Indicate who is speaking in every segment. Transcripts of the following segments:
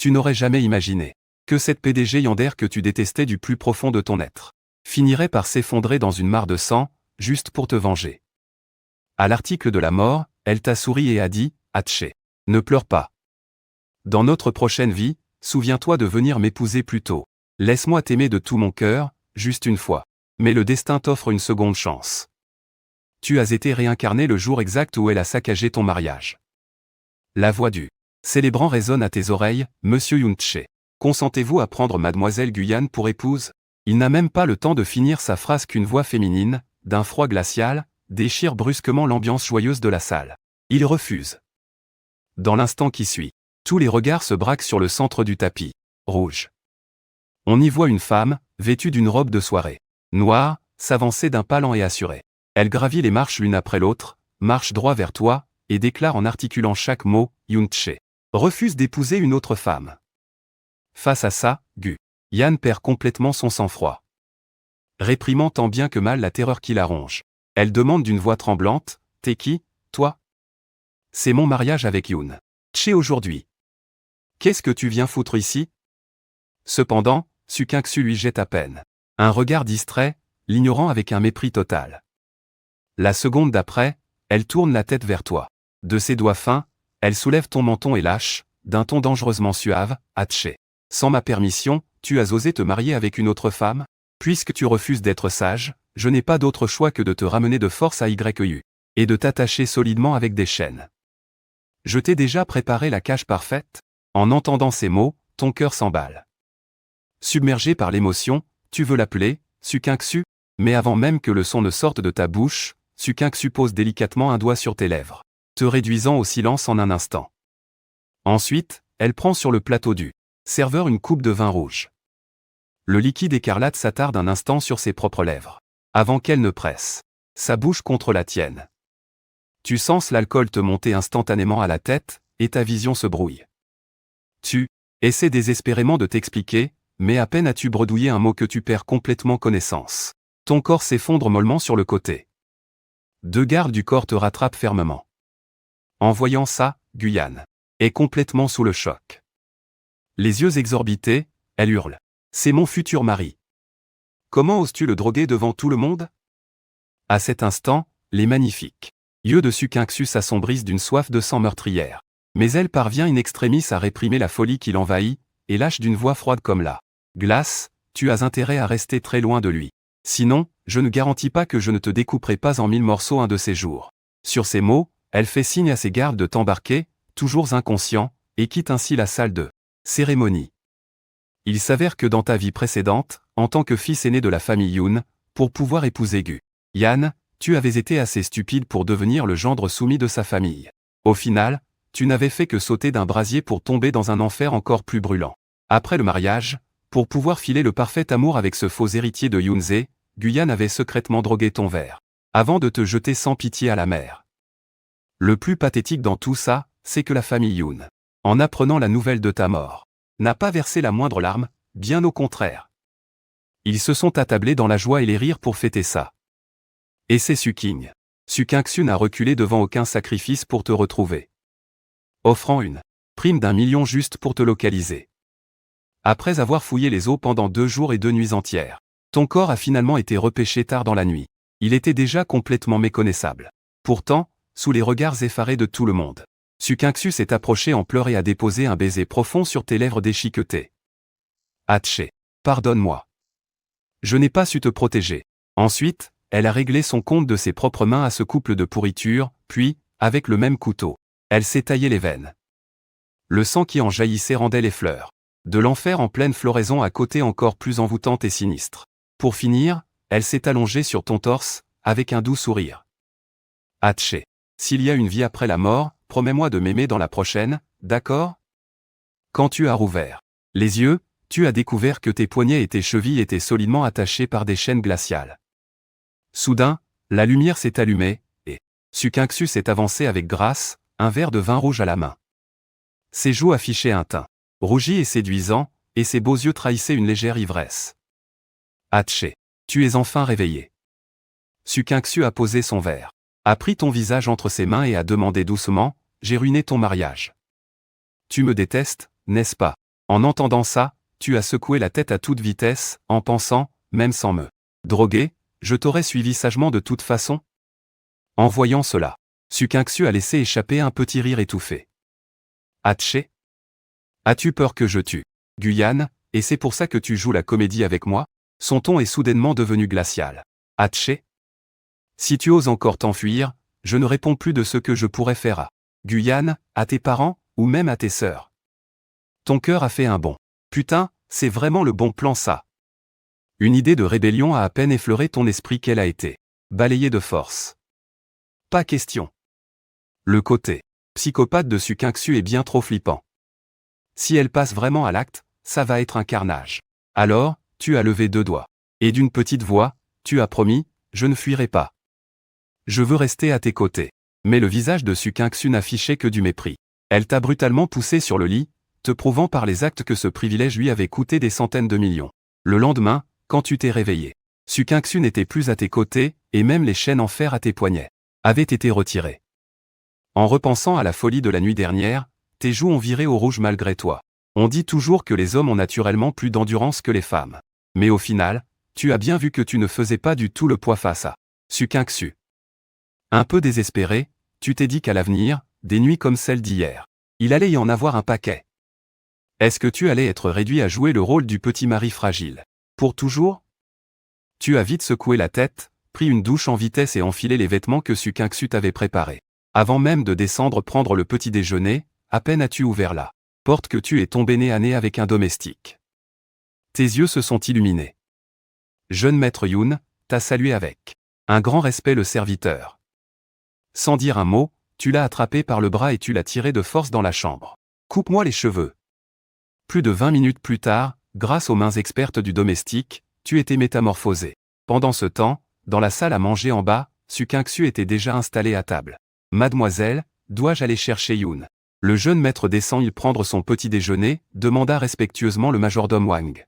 Speaker 1: Tu n'aurais jamais imaginé que cette PDG Yandere que tu détestais du plus profond de ton être finirait par s'effondrer dans une mare de sang, juste pour te venger. À l'article de la mort, elle t'a souri et a dit, Hatché, ne pleure pas. Dans notre prochaine vie, souviens-toi de venir m'épouser plus tôt. Laisse-moi t'aimer de tout mon cœur, juste une fois. Mais le destin t'offre une seconde chance. Tu as été réincarné le jour exact où elle a saccagé ton mariage. La voix du célébrant résonne à tes oreilles, Monsieur Yuntche. Consentez-vous à prendre Mademoiselle Guyane pour épouse? Il n'a même pas le temps de finir sa phrase qu'une voix féminine, d'un froid glacial, déchire brusquement l'ambiance joyeuse de la salle. Il refuse. Dans l'instant qui suit, tous les regards se braquent sur le centre du tapis rouge. On y voit une femme, vêtue d'une robe de soirée noire, s'avancer d'un pas lent et assuré. Elle gravit les marches l'une après l'autre, marche droit vers toi, et déclare en articulant chaque mot, Yuntche. Refuse d'épouser une autre femme. Face à ça, Yan perd complètement son sang-froid. Réprimant tant bien que mal la terreur qui la ronge. Elle demande d'une voix tremblante, T'es qui, toi? C'est mon mariage avec Yun Che aujourd'hui. Qu'est-ce que tu viens foutre ici? Cependant, Sukinksu lui jette à peine un regard distrait, l'ignorant avec un mépris total. La seconde d'après, elle tourne la tête vers toi. De ses doigts fins, elle soulève ton menton et lâche, d'un ton dangereusement suave, Hatché. Sans ma permission, tu as osé te marier avec une autre femme? Puisque tu refuses d'être sage, je n'ai pas d'autre choix que de te ramener de force à YU, et de t'attacher solidement avec des chaînes. Je t'ai déjà préparé la cage parfaite? En entendant ces mots, ton cœur s'emballe. Submergé par l'émotion, tu veux l'appeler, Sukinksu, mais avant même que le son ne sorte de ta bouche, Sukinksu pose délicatement un doigt sur tes lèvres, te réduisant au silence en un instant. Ensuite, elle prend sur le plateau du serveur une coupe de vin rouge. Le liquide écarlate s'attarde un instant sur ses propres lèvres, avant qu'elle ne presse sa bouche contre la tienne. Tu sens l'alcool te monter instantanément à la tête, et ta vision se brouille. Tu essaies désespérément de t'expliquer, mais à peine as-tu bredouillé un mot que tu perds complètement connaissance. Ton corps s'effondre mollement sur le côté. Deux gardes du corps te rattrapent fermement. En voyant ça, Guyane est complètement sous le choc. Les yeux exorbités, elle hurle. C'est mon futur mari. Comment oses-tu le droguer devant tout le monde? À cet instant, les magnifiques yeux de Sukinksu s'assombrissent d'une soif de sang meurtrière. Mais elle parvient in extremis à réprimer la folie qui l'envahit, et lâche d'une voix froide comme la glace, tu as intérêt à rester très loin de lui. Sinon, je ne garantis pas que je ne te découperai pas en 1000 morceaux un de ces jours. Sur ces mots, elle fait signe à ses gardes de t'embarquer, toujours inconscient, et quitte ainsi la salle de cérémonie. Il s'avère que dans ta vie précédente, en tant que fils aîné de la famille Yun, pour pouvoir épouser Yan, tu avais été assez stupide pour devenir le gendre soumis de sa famille. Au final, tu n'avais fait que sauter d'un brasier pour tomber dans un enfer encore plus brûlant. Après le mariage, pour pouvoir filer le parfait amour avec ce faux héritier de Yunze, Guyane avait secrètement drogué ton verre, avant de te jeter sans pitié à la mer. Le plus pathétique dans tout ça, c'est que la famille Yun, en apprenant la nouvelle de ta mort, n'a pas versé la moindre larme, bien au contraire. Ils se sont attablés dans la joie et les rires pour fêter ça. Et c'est Sukinksu n'a reculé devant aucun sacrifice pour te retrouver, offrant une prime d'1 million juste pour te localiser. Après avoir fouillé les eaux pendant 2 jours et 2 nuits entières, ton corps a finalement été repêché tard dans la nuit. Il était déjà complètement méconnaissable. Pourtant, sous les regards effarés de tout le monde, Sukinksu s'est approché en pleurs et a déposé un baiser profond sur tes lèvres déchiquetées. Hatché, pardonne-moi. Je n'ai pas su te protéger. Ensuite, elle a réglé son compte de ses propres mains à ce couple de pourriture, puis, avec le même couteau, elle s'est taillé les veines. Le sang qui en jaillissait rendait les fleurs de l'enfer en pleine floraison à côté encore plus envoûtante et sinistre. Pour finir, elle s'est allongée sur ton torse, avec un doux sourire. Hatché, s'il y a une vie après la mort, promets-moi de m'aimer dans la prochaine, d'accord? Quand tu as rouvert les yeux, tu as découvert que tes poignets et tes chevilles étaient solidement attachés par des chaînes glaciales. Soudain, la lumière s'est allumée, et Sukinksu s'est avancé avec grâce, un verre de vin rouge à la main. Ses joues affichaient un teint rougi et séduisant, et ses beaux yeux trahissaient une légère ivresse. Hatché, tu es enfin réveillé. Sukinksu a posé son verre, a pris ton visage entre ses mains et a demandé doucement, j'ai ruiné ton mariage. Tu me détestes, n'est-ce pas? En entendant ça, tu as secoué la tête à toute vitesse, en pensant, même sans me droguer, je t'aurais suivi sagement de toute façon. En voyant cela, Sukinksu a laissé échapper un petit rire étouffé. Hatché? As-tu peur que je tue Guyane, et c'est pour ça que tu joues la comédie avec moi? Son ton est soudainement devenu glacial. Hatché? Si tu oses encore t'enfuir, je ne réponds plus de ce que je pourrais faire à Guyane, à tes parents, ou même à tes sœurs. Ton cœur a fait un bond. Putain, c'est vraiment le bon plan ça. Une idée de rébellion a à peine effleuré ton esprit qu'elle a été balayée de force. Pas question. Le côté psychopathe de Sukinksu est bien trop flippant. Si elle passe vraiment à l'acte, ça va être un carnage. Alors, tu as levé 2 doigts. Et d'une petite voix, tu as promis, je ne fuirai pas. Je veux rester à tes côtés. Mais le visage de Sukinksu n'affichait que du mépris. Elle t'a brutalement poussé sur le lit, te prouvant par les actes que ce privilège lui avait coûté des centaines de millions. Le lendemain, quand tu t'es réveillé, Sukinksu n'était plus à tes côtés, et même les chaînes en fer à tes poignets avaient été retirées. En repensant à la folie de la nuit dernière, tes joues ont viré au rouge malgré toi. On dit toujours que les hommes ont naturellement plus d'endurance que les femmes. Mais au final, tu as bien vu que tu ne faisais pas du tout le poids face à Sukinksu. Un peu désespéré, tu t'es dit qu'à l'avenir, des nuits comme celle d'hier, il allait y en avoir un paquet. Est-ce que tu allais être réduit à jouer le rôle du petit mari fragile? Pour toujours? Tu as vite secoué la tête, pris une douche en vitesse et enfilé les vêtements que Sukinksu t'avait préparés. Avant même de descendre prendre le petit déjeuner, à peine as-tu ouvert la porte que tu es tombé nez à nez avec un domestique. Tes yeux se sont illuminés. Jeune maître Yoon, t'as salué avec un grand respect le serviteur. Sans dire un mot, tu l'as attrapé par le bras et tu l'as tiré de force dans la chambre. Coupe-moi les cheveux. Plus de 20 minutes plus tard, grâce aux mains expertes du domestique, tu étais métamorphosé. Pendant ce temps, dans la salle à manger en bas, Sukinksu était déjà installé à table. Mademoiselle, dois-je aller chercher Yoon? Le jeune maître descend y prendre son petit déjeuner, demanda respectueusement le majordome Wang.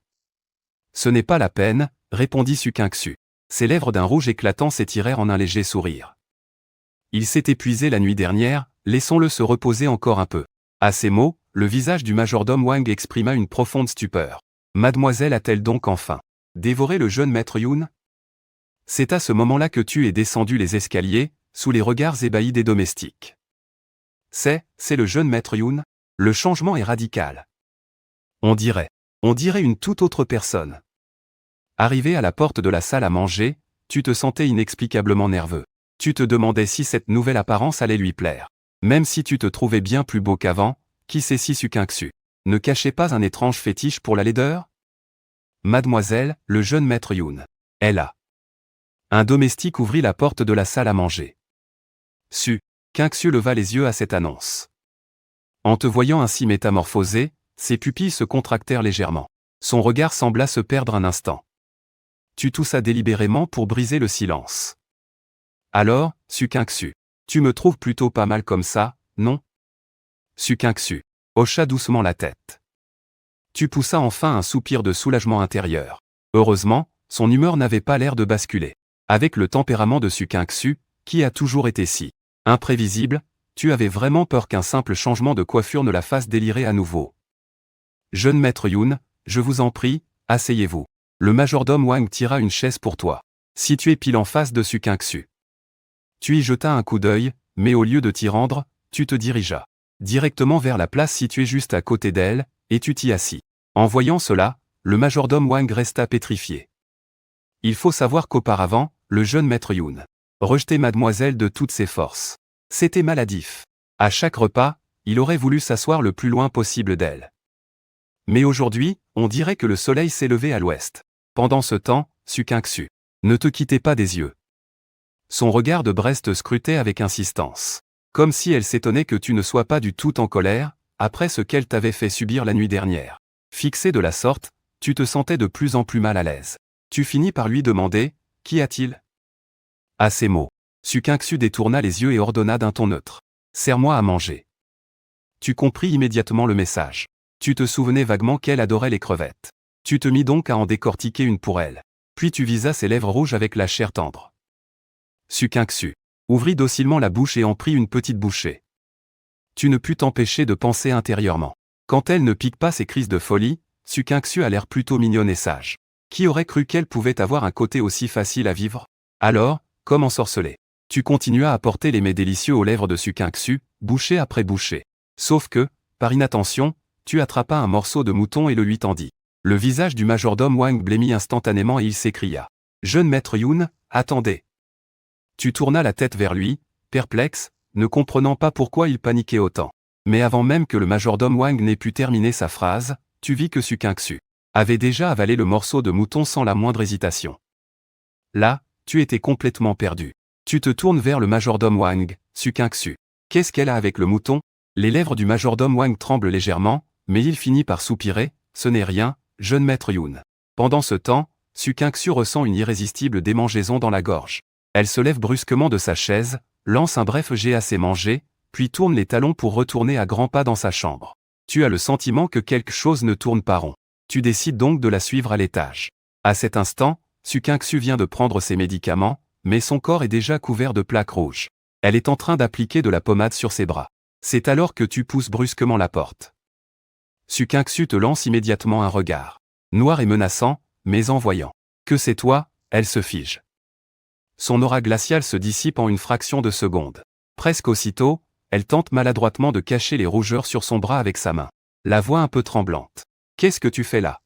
Speaker 1: Ce n'est pas la peine, répondit Sukinksu. Ses lèvres d'un rouge éclatant s'étirèrent en un léger sourire. Il s'est épuisé la nuit dernière, laissons-le se reposer encore un peu. À ces mots, le visage du majordome Wang exprima une profonde stupeur. Mademoiselle a-t-elle donc enfin dévoré le jeune maître Yoon? C'est à ce moment-là que tu es descendu les escaliers, sous les regards ébahis des domestiques. C'est le jeune maître Yoon? Le changement est radical. On dirait une toute autre personne. Arrivé à la porte de la salle à manger, tu te sentais inexplicablement nerveux. Tu te demandais si cette nouvelle apparence allait lui plaire. Même si tu te trouvais bien plus beau qu'avant, qui sait si Sukinksu ne cachait pas un étrange fétiche pour la laideur? Mademoiselle, le jeune maître Yoon. Elle a. Un domestique ouvrit la porte de la salle à manger. Sukinksu leva les yeux à cette annonce. En te voyant ainsi métamorphosé, ses pupilles se contractèrent légèrement. Son regard sembla se perdre un instant. Tu toussas délibérément pour briser le silence. Alors, Sukinksu, tu me trouves plutôt pas mal comme ça, non? Sukinksu hocha doucement la tête. Tu poussas enfin un soupir de soulagement intérieur. Heureusement, son humeur n'avait pas l'air de basculer. Avec le tempérament de Sukinksu, qui a toujours été si imprévisible, tu avais vraiment peur qu'un simple changement de coiffure ne la fasse délirer à nouveau. Jeune maître Yoon, je vous en prie, asseyez-vous. Le majordome Wang tira une chaise pour toi. Situé pile en face de Sukinksu. Tu y jetas un coup d'œil, mais au lieu de t'y rendre, tu te dirigeas directement vers la place située juste à côté d'elle, et tu t'y assis. En voyant cela, le majordome Wang resta pétrifié. Il faut savoir qu'auparavant, le jeune maître Yoon rejetait mademoiselle de toutes ses forces. C'était maladif. À chaque repas, il aurait voulu s'asseoir le plus loin possible d'elle. Mais aujourd'hui, on dirait que le soleil s'est levé à l'ouest. Pendant ce temps, Sukinksu ne te quittait pas des yeux. Son regard de Brest scrutait avec insistance. Comme si elle s'étonnait que tu ne sois pas du tout en colère, après ce qu'elle t'avait fait subir la nuit dernière. Fixé de la sorte, tu te sentais de plus en plus mal à l'aise. Tu finis par lui demander, « Qu'y a-t-il » À ces mots, Sukinksu détourna les yeux et ordonna d'un ton neutre. « Sers-moi à manger. » Tu compris immédiatement le message. Tu te souvenais vaguement qu'elle adorait les crevettes. Tu te mis donc à en décortiquer une pour elle. Puis tu visas ses lèvres rouges avec la chair tendre. Sukinksu ouvrit docilement la bouche et en prit une petite bouchée. Tu ne pus t'empêcher de penser intérieurement. Quand elle ne pique pas ses crises de folie, Sukinksu a l'air plutôt mignonne et sage. Qui aurait cru qu'elle pouvait avoir un côté aussi facile à vivre? Alors, comme ensorcelé, tu continuas à porter les mets délicieux aux lèvres de Sukinksu, bouchée après bouchée. Sauf que, par inattention, tu attrapas un morceau de mouton et le lui tendis. Le visage du majordome Wang blêmit instantanément et il s'écria. « Jeune maître Yoon, attendez !» Tu tournas la tête vers lui, perplexe, ne comprenant pas pourquoi il paniquait autant. Mais avant même que le majordome Wang n'ait pu terminer sa phrase, tu vis que Sukinksu avait déjà avalé le morceau de mouton sans la moindre hésitation. Là, tu étais complètement perdu. Tu te tournes vers le majordome Wang, Sukinksu. Qu'est-ce qu'elle a avec le mouton? Les lèvres du majordome Wang tremblent légèrement, mais il finit par soupirer. Ce n'est rien, jeune maître Yoon. Pendant ce temps, Sukinksu ressent une irrésistible démangeaison dans la gorge. Elle se lève brusquement de sa chaise, lance un bref jet à ses mangées, puis tourne les talons pour retourner à grands pas dans sa chambre. Tu as le sentiment que quelque chose ne tourne pas rond. Tu décides donc de la suivre à l'étage. À cet instant, Sukinksu vient de prendre ses médicaments, mais son corps est déjà couvert de plaques rouges. Elle est en train d'appliquer de la pommade sur ses bras. C'est alors que tu pousses brusquement la porte. Sukinksu te lance immédiatement un regard. Noir et menaçant, mais en voyant que c'est toi, elle se fige. Son aura glaciale se dissipe en une fraction de seconde. Presque aussitôt, elle tente maladroitement de cacher les rougeurs sur son bras avec sa main. La voix un peu tremblante. « Qu'est-ce que tu fais là ?»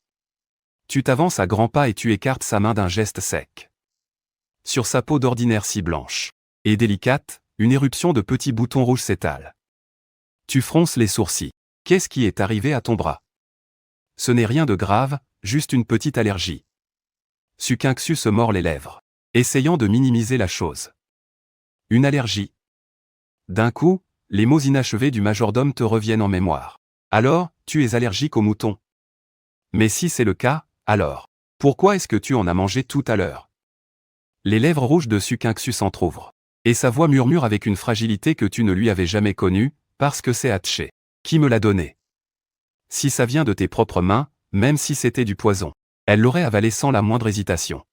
Speaker 1: Tu t'avances à grands pas et tu écartes sa main d'un geste sec. Sur sa peau d'ordinaire si blanche et délicate, une éruption de petits boutons rouges s'étale. Tu fronces les sourcils. Qu'est-ce qui est arrivé à ton bras? Ce n'est rien de grave, juste une petite allergie. Sukinksu se mord les lèvres, essayant de minimiser la chose. Une allergie. D'un coup, les mots inachevés du majordome te reviennent en mémoire. Alors, tu es allergique aux moutons. Mais si c'est le cas, alors, pourquoi est-ce que tu en as mangé tout à l'heure? Les lèvres rouges de Sukinksu s'entr'ouvrent, et sa voix murmure avec une fragilité que tu ne lui avais jamais connue, parce que c'est Haché qui me l'a donné. Si ça vient de tes propres mains, même si c'était du poison, elle l'aurait avalé sans la moindre hésitation.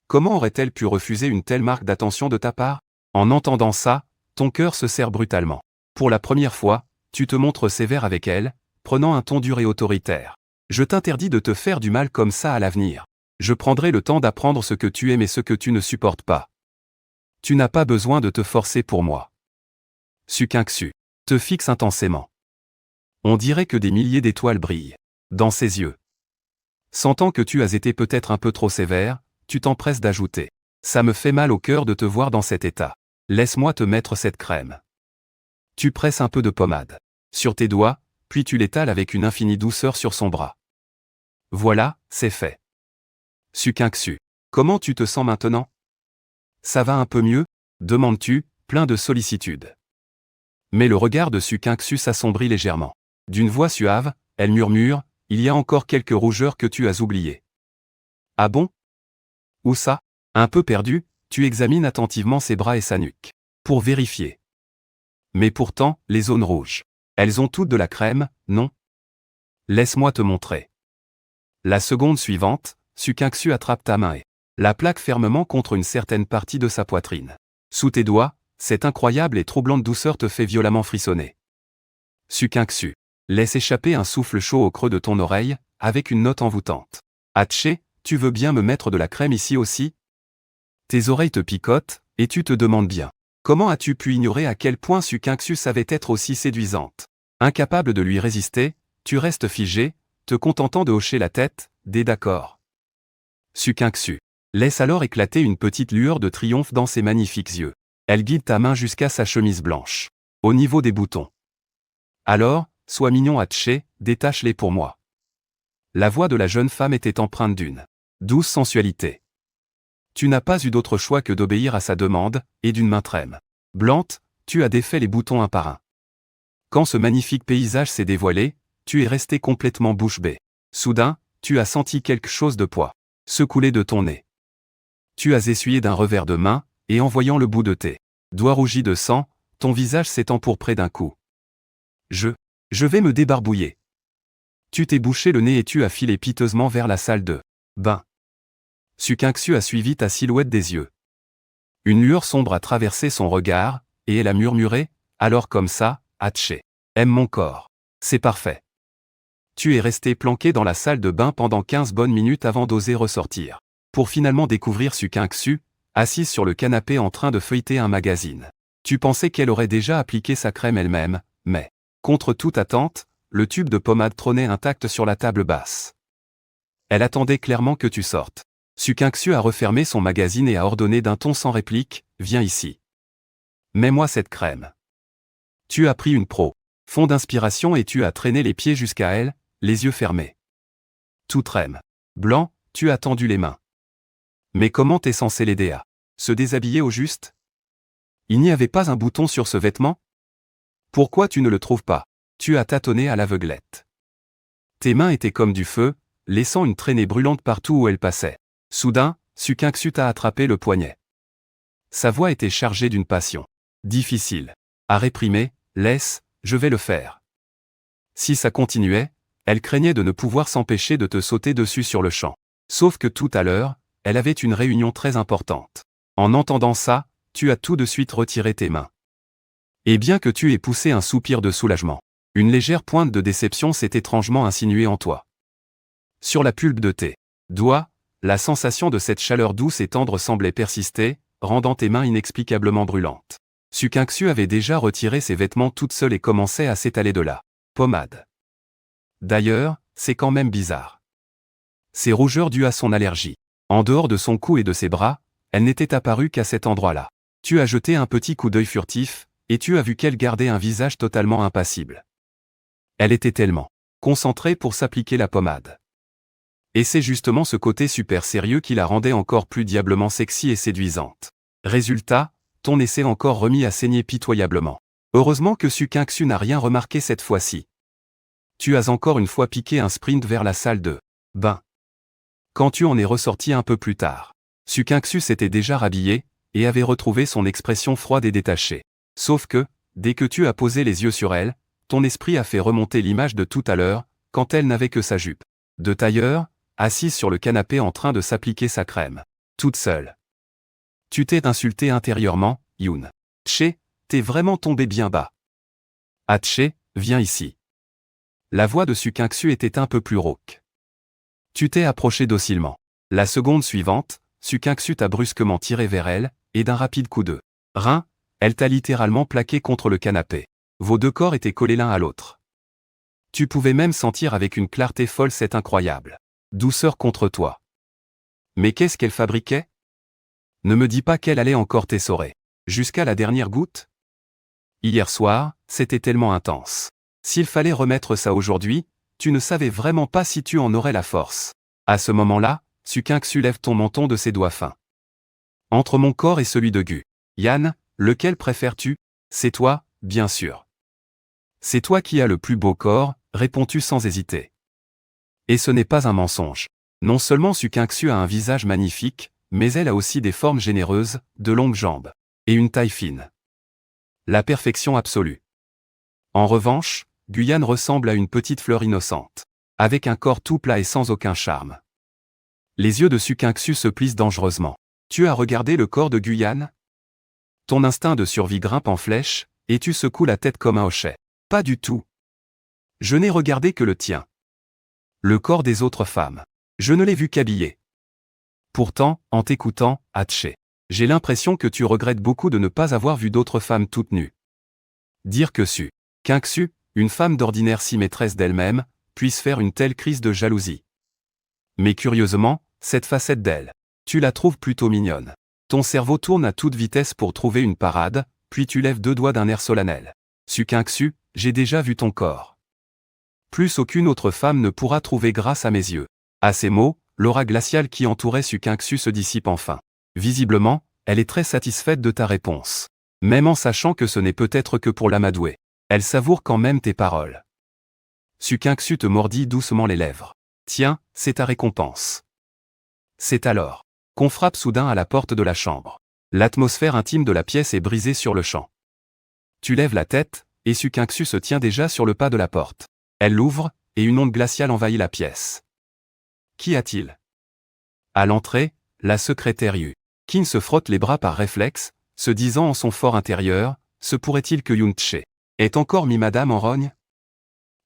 Speaker 1: Comment aurait-elle pu refuser une telle marque d'attention de ta part? En entendant ça, ton cœur se serre brutalement. Pour la première fois, tu te montres sévère avec elle, prenant un ton dur et autoritaire. Je t'interdis de te faire du mal comme ça à l'avenir. Je prendrai le temps d'apprendre ce que tu aimes et ce que tu ne supportes pas. Tu n'as pas besoin de te forcer pour moi. Sukinksu te fixe intensément. On dirait que des milliers d'étoiles brillent dans ses yeux. Sentant que tu as été peut-être un peu trop sévère, tu t'empresses d'ajouter. Ça me fait mal au cœur de te voir dans cet état. Laisse-moi te mettre cette crème. Tu presses un peu de pommade sur tes doigts, puis tu l'étales avec une infinie douceur sur son bras. Voilà, c'est fait. Sukinksu, comment tu te sens maintenant? Ça va un peu mieux? Demandes-tu, plein de sollicitude. Mais le regard de Sukinksu s'assombrit légèrement. D'une voix suave, elle murmure, il y a encore quelques rougeurs que tu as oubliées. Ah bon? Où ça? Un peu perdu, tu examines attentivement ses bras et sa nuque. Pour vérifier. Mais pourtant, les zones rouges. Elles ont toutes de la crème, non? Laisse-moi te montrer. La seconde suivante, Sukinksu attrape ta main et la plaque fermement contre une certaine partie de sa poitrine. Sous tes doigts, cette incroyable et troublante douceur te fait violemment frissonner. Sukinksu laisse échapper un souffle chaud au creux de ton oreille, avec une note envoûtante. Haché, tu veux bien me mettre de la crème ici aussi? Tes oreilles te picotent, et tu te demandes bien. Comment as-tu pu ignorer à quel point Sukinksu savait être aussi séduisante? Incapable de lui résister, tu restes figé, te contentant de hocher la tête, d'accord. Sukinksu laisse alors éclater une petite lueur de triomphe dans ses magnifiques yeux. Elle guide ta main jusqu'à sa chemise blanche, au niveau des boutons. Alors, sois mignon Haché, détache-les pour moi. La voix de la jeune femme était empreinte d'une douce sensualité. Tu n'as pas eu d'autre choix que d'obéir à sa demande, et d'une main trême blante, tu as défait les boutons un par un. Quand ce magnifique paysage s'est dévoilé, tu es resté complètement bouche bée. Soudain, tu as senti quelque chose de poids se couler de ton nez. Tu as essuyé d'un revers de main, et en voyant le bout de tes doigts rougis de sang, ton visage s'est empourpré d'un coup. Je vais me débarbouiller. Tu t'es bouché le nez et tu as filé piteusement vers la salle de bain. Sukinksu a suivi ta silhouette des yeux. Une lueur sombre a traversé son regard, et elle a murmuré, alors comme ça, Haché. Aime mon corps. C'est parfait. Tu es resté planqué dans la salle de bain pendant 15 bonnes minutes avant d'oser ressortir. Pour finalement découvrir Sukinksu, assise sur le canapé en train de feuilleter un magazine. Tu pensais qu'elle aurait déjà appliqué sa crème elle-même, mais, contre toute attente, le tube de pommade trônait intact sur la table basse. Elle attendait clairement que tu sortes. Sukinksu a refermé son magazine et a ordonné d'un ton sans réplique, « Viens ici. Mets-moi cette crème. » Tu as pris une profonde inspiration et tu as traîné les pieds jusqu'à elle, les yeux fermés. Tout trême. Blanc, tu as tendu les mains. Mais comment t'es censé l'aider à se déshabiller au juste? Il n'y avait pas un bouton sur ce vêtement? Pourquoi tu ne le trouves pas? Tu as tâtonné à l'aveuglette. Tes mains étaient comme du feu, laissant une traînée brûlante partout où elles passaient. Soudain, Sukinksu t'a attrapé le poignet. Sa voix était chargée d'une passion difficile à réprimer. « Laisse, je vais le faire. » Si ça continuait, elle craignait de ne pouvoir s'empêcher de te sauter dessus sur le champ. Sauf que tout à l'heure, elle avait une réunion très importante. En entendant ça, tu as tout de suite retiré tes mains. Et bien que tu aies poussé un soupir de soulagement, une légère pointe de déception s'est étrangement insinuée en toi. Sur la pulpe de tes doigts, la sensation de cette chaleur douce et tendre semblait persister, rendant tes mains inexplicablement brûlantes. Sukinksu avait déjà retiré ses vêtements toute seule et commençait à s'étaler de la pommade. D'ailleurs, c'est quand même bizarre. Ces rougeurs dues à son allergie. En dehors de son cou et de ses bras, elle n'était apparue qu'à cet endroit-là. Tu as jeté un petit coup d'œil furtif, et tu as vu qu'elle gardait un visage totalement impassible. Elle était tellement concentrée pour s'appliquer la pommade. Et c'est justement ce côté super sérieux qui la rendait encore plus diablement sexy et séduisante. Résultat, ton nez s'est encore remis à saigner pitoyablement. Heureusement que Sukinksu n'a rien remarqué cette fois-ci. Tu as encore une fois piqué un sprint vers la salle de bain. Quand tu en es ressorti un peu plus tard, Sukinksu s'était déjà rhabillé, et avait retrouvé son expression froide et détachée. Sauf que, dès que tu as posé les yeux sur elle, ton esprit a fait remonter l'image de tout à l'heure, quand elle n'avait que sa jupe de tailleur, assise sur le canapé en train de s'appliquer sa crème. Toute seule. Tu t'es insulté intérieurement, Yoon. Tché, t'es vraiment tombé bien bas. Ah Tché, viens ici. La voix de Sukinksu était un peu plus rauque. Tu t'es approché docilement. La seconde suivante, Sukinksu t'a brusquement tiré vers elle, et d'un rapide coup de rein, elle t'a littéralement plaqué contre le canapé. Vos deux corps étaient collés l'un à l'autre. Tu pouvais même sentir avec une clarté folle cette incroyable douceur contre toi. Mais qu'est-ce qu'elle fabriquait? Ne me dis pas qu'elle allait encore t'essorer. Jusqu'à la dernière goutte? Hier soir, c'était tellement intense. S'il fallait remettre ça aujourd'hui, tu ne savais vraiment pas si tu en aurais la force. À ce moment-là, Sukinksu lève ton menton de ses doigts fins. Entre mon corps et celui de Gu Yan, lequel préfères-tu? C'est toi, bien sûr. C'est toi qui as le plus beau corps, réponds-tu sans hésiter. Et ce n'est pas un mensonge. Non seulement Sukinksu a un visage magnifique, mais elle a aussi des formes généreuses, de longues jambes, et une taille fine. La perfection absolue. En revanche, Gu Yan ressemble à une petite fleur innocente, avec un corps tout plat et sans aucun charme. Les yeux de Sukinksu se plissent dangereusement. Tu as regardé le corps de Gu Yan? Ton instinct de survie grimpe en flèche, et tu secoues la tête comme un hochet. Pas du tout. Je n'ai regardé que le tien. Le corps des autres femmes. Je ne l'ai vu qu'habillé. Pourtant, en t'écoutant, Hatché, j'ai l'impression que tu regrettes beaucoup de ne pas avoir vu d'autres femmes toutes nues. Dire que Sukinksu, une femme d'ordinaire si maîtresse d'elle-même, puisse faire une telle crise de jalousie. Mais curieusement, cette facette d'elle, tu la trouves plutôt mignonne. Ton cerveau tourne à toute vitesse pour trouver une parade, puis tu lèves deux doigts d'un air solennel. Sukinksu, j'ai déjà vu ton corps. Plus aucune autre femme ne pourra trouver grâce à mes yeux. À ces mots, l'aura glaciale qui entourait Sukinksu se dissipe enfin. Visiblement, elle est très satisfaite de ta réponse. Même en sachant que ce n'est peut-être que pour l'amadouer. Elle savoure quand même tes paroles. Sukinksu te mordit doucement les lèvres. Tiens, c'est ta récompense. C'est alors qu'on frappe soudain à la porte de la chambre. L'atmosphère intime de la pièce est brisée sur le champ. Tu lèves la tête, et Sukinksu se tient déjà sur le pas de la porte. Elle l'ouvre, et une onde glaciale envahit la pièce. Qu'y a-t-il? À l'entrée, la secrétaire Yu Kin se frotte les bras par réflexe, se disant en son fort intérieur, se pourrait-il que Yoon Tché ait encore mis madame en rogne?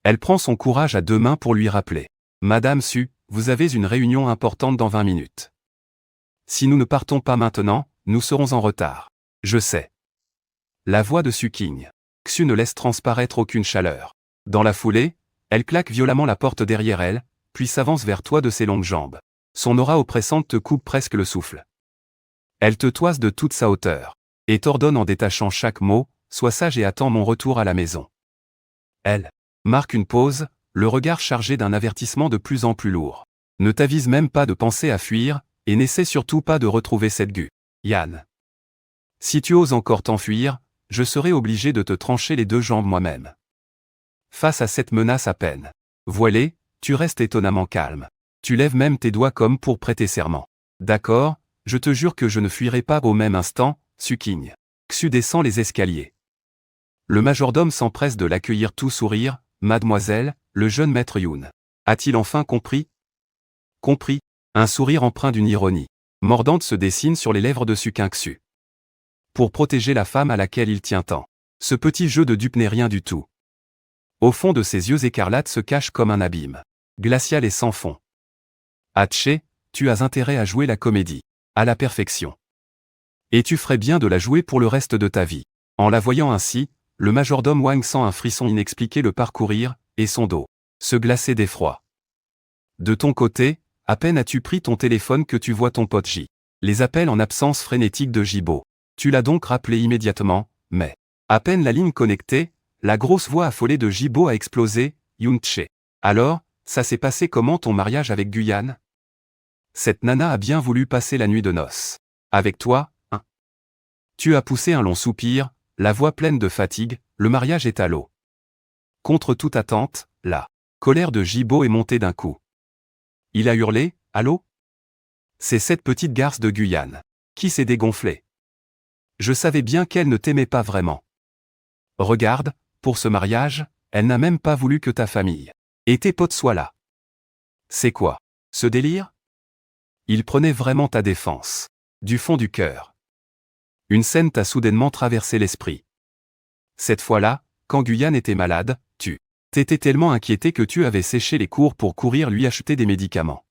Speaker 1: Elle prend son courage à deux mains pour lui rappeler. Madame Su, vous avez une réunion importante dans 20 minutes. Si nous ne partons pas maintenant, nous serons en retard. Je sais. La voix de Su King. Xu ne laisse transparaître aucune chaleur. Dans la foulée, elle claque violemment la porte derrière elle, puis s'avance vers toi de ses longues jambes. Son aura oppressante te coupe presque le souffle. Elle te toise de toute sa hauteur, et t'ordonne en détachant chaque mot, sois sage et attends mon retour à la maison. Elle marque une pause, le regard chargé d'un avertissement de plus en plus lourd. Ne t'avise même pas de penser à fuir, et n'essaie surtout pas de retrouver cette Gu. Yan. Si tu oses encore t'enfuir, je serai obligé de te trancher les deux jambes moi-même. Face à cette menace à peine voilée, tu restes étonnamment calme. Tu lèves même tes doigts comme pour prêter serment. D'accord, je te jure que je ne fuirai pas au même instant, Su King. Xu descend les escaliers. Le majordome s'empresse de l'accueillir tout sourire. Mademoiselle, le jeune maître Yoon. A-t-il enfin compris? Compris. Un sourire empreint d'une ironie mordante se dessine sur les lèvres de Su King-Xu. Pour protéger la femme à laquelle il tient tant. Ce petit jeu de dupe n'est rien du tout. Au fond de ses yeux écarlates se cache comme un abîme glacial et sans fond. Hatché, tu as intérêt à jouer la comédie à la perfection. Et tu ferais bien de la jouer pour le reste de ta vie. En la voyant ainsi, le majordome Wang sent un frisson inexpliqué le parcourir, et son dos se glacer d'effroi. De ton côté, à peine as-tu pris ton téléphone que tu vois ton pote J. Les appels en absence frénétique de Jibo. Tu l'as donc rappelé immédiatement, mais à peine la ligne connectée, la grosse voix affolée de Jibo a explosé. Yoon-Che. Alors, ça s'est passé comment ton mariage avec Guyane? Cette nana a bien voulu passer la nuit de noces. Avec toi, hein? Tu as poussé un long soupir, la voix pleine de fatigue, le mariage est à l'eau. Contre toute attente, la colère de Jibo est montée d'un coup. Il a hurlé, « Allô ?» C'est cette petite garce de Guyane qui s'est dégonflée. Je savais bien qu'elle ne t'aimait pas vraiment. Regarde, pour ce mariage, elle n'a même pas voulu que ta famille et tes potes soient là. C'est quoi, ce délire? Il prenait vraiment ta défense. Du fond du cœur. Une scène t'a soudainement traversé l'esprit. Cette fois-là, quand Guyane était malade, tu t'étais tellement inquiété que tu avais séché les cours pour courir lui acheter des médicaments.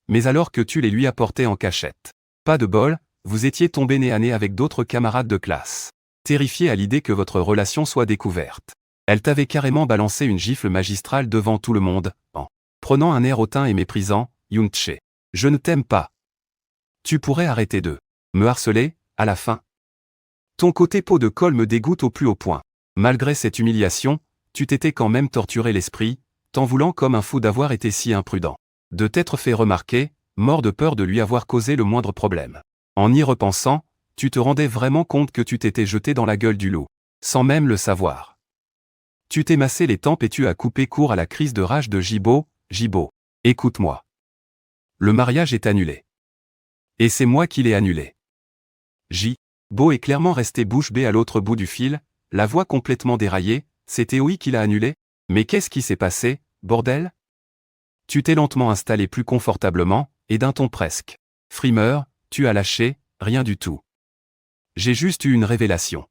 Speaker 1: Mais alors que tu les lui apportais en cachette. Pas de bol, vous étiez tombé nez à nez avec d'autres camarades de classe. Terrifié à l'idée que votre relation soit découverte. Elle t'avait carrément balancé une gifle magistrale devant tout le monde, en prenant un air hautain et méprisant, Yoon-Che. Je ne t'aime pas. Tu pourrais arrêter de me harceler, à la fin. Ton côté peau de colle me dégoûte au plus haut point. Malgré cette humiliation, tu t'étais quand même torturé l'esprit, t'en voulant comme un fou d'avoir été si imprudent. De t'être fait remarquer, mort de peur de lui avoir causé le moindre problème. En y repensant, tu te rendais vraiment compte que tu t'étais jeté dans la gueule du loup, sans même le savoir. Tu t'es massé les tempes et tu as coupé court à la crise de rage de Jibo. Jibo, écoute-moi. Le mariage est annulé. Et c'est moi qui l'ai annulé. Jibo est clairement resté bouche bée à l'autre bout du fil, la voix complètement déraillée. C'est Théoï qui l'a annulé? Mais qu'est-ce qui s'est passé, bordel? Tu t'es lentement installé plus confortablement, et d'un ton presque frimeur, tu as lâché, rien du tout. J'ai juste eu une révélation.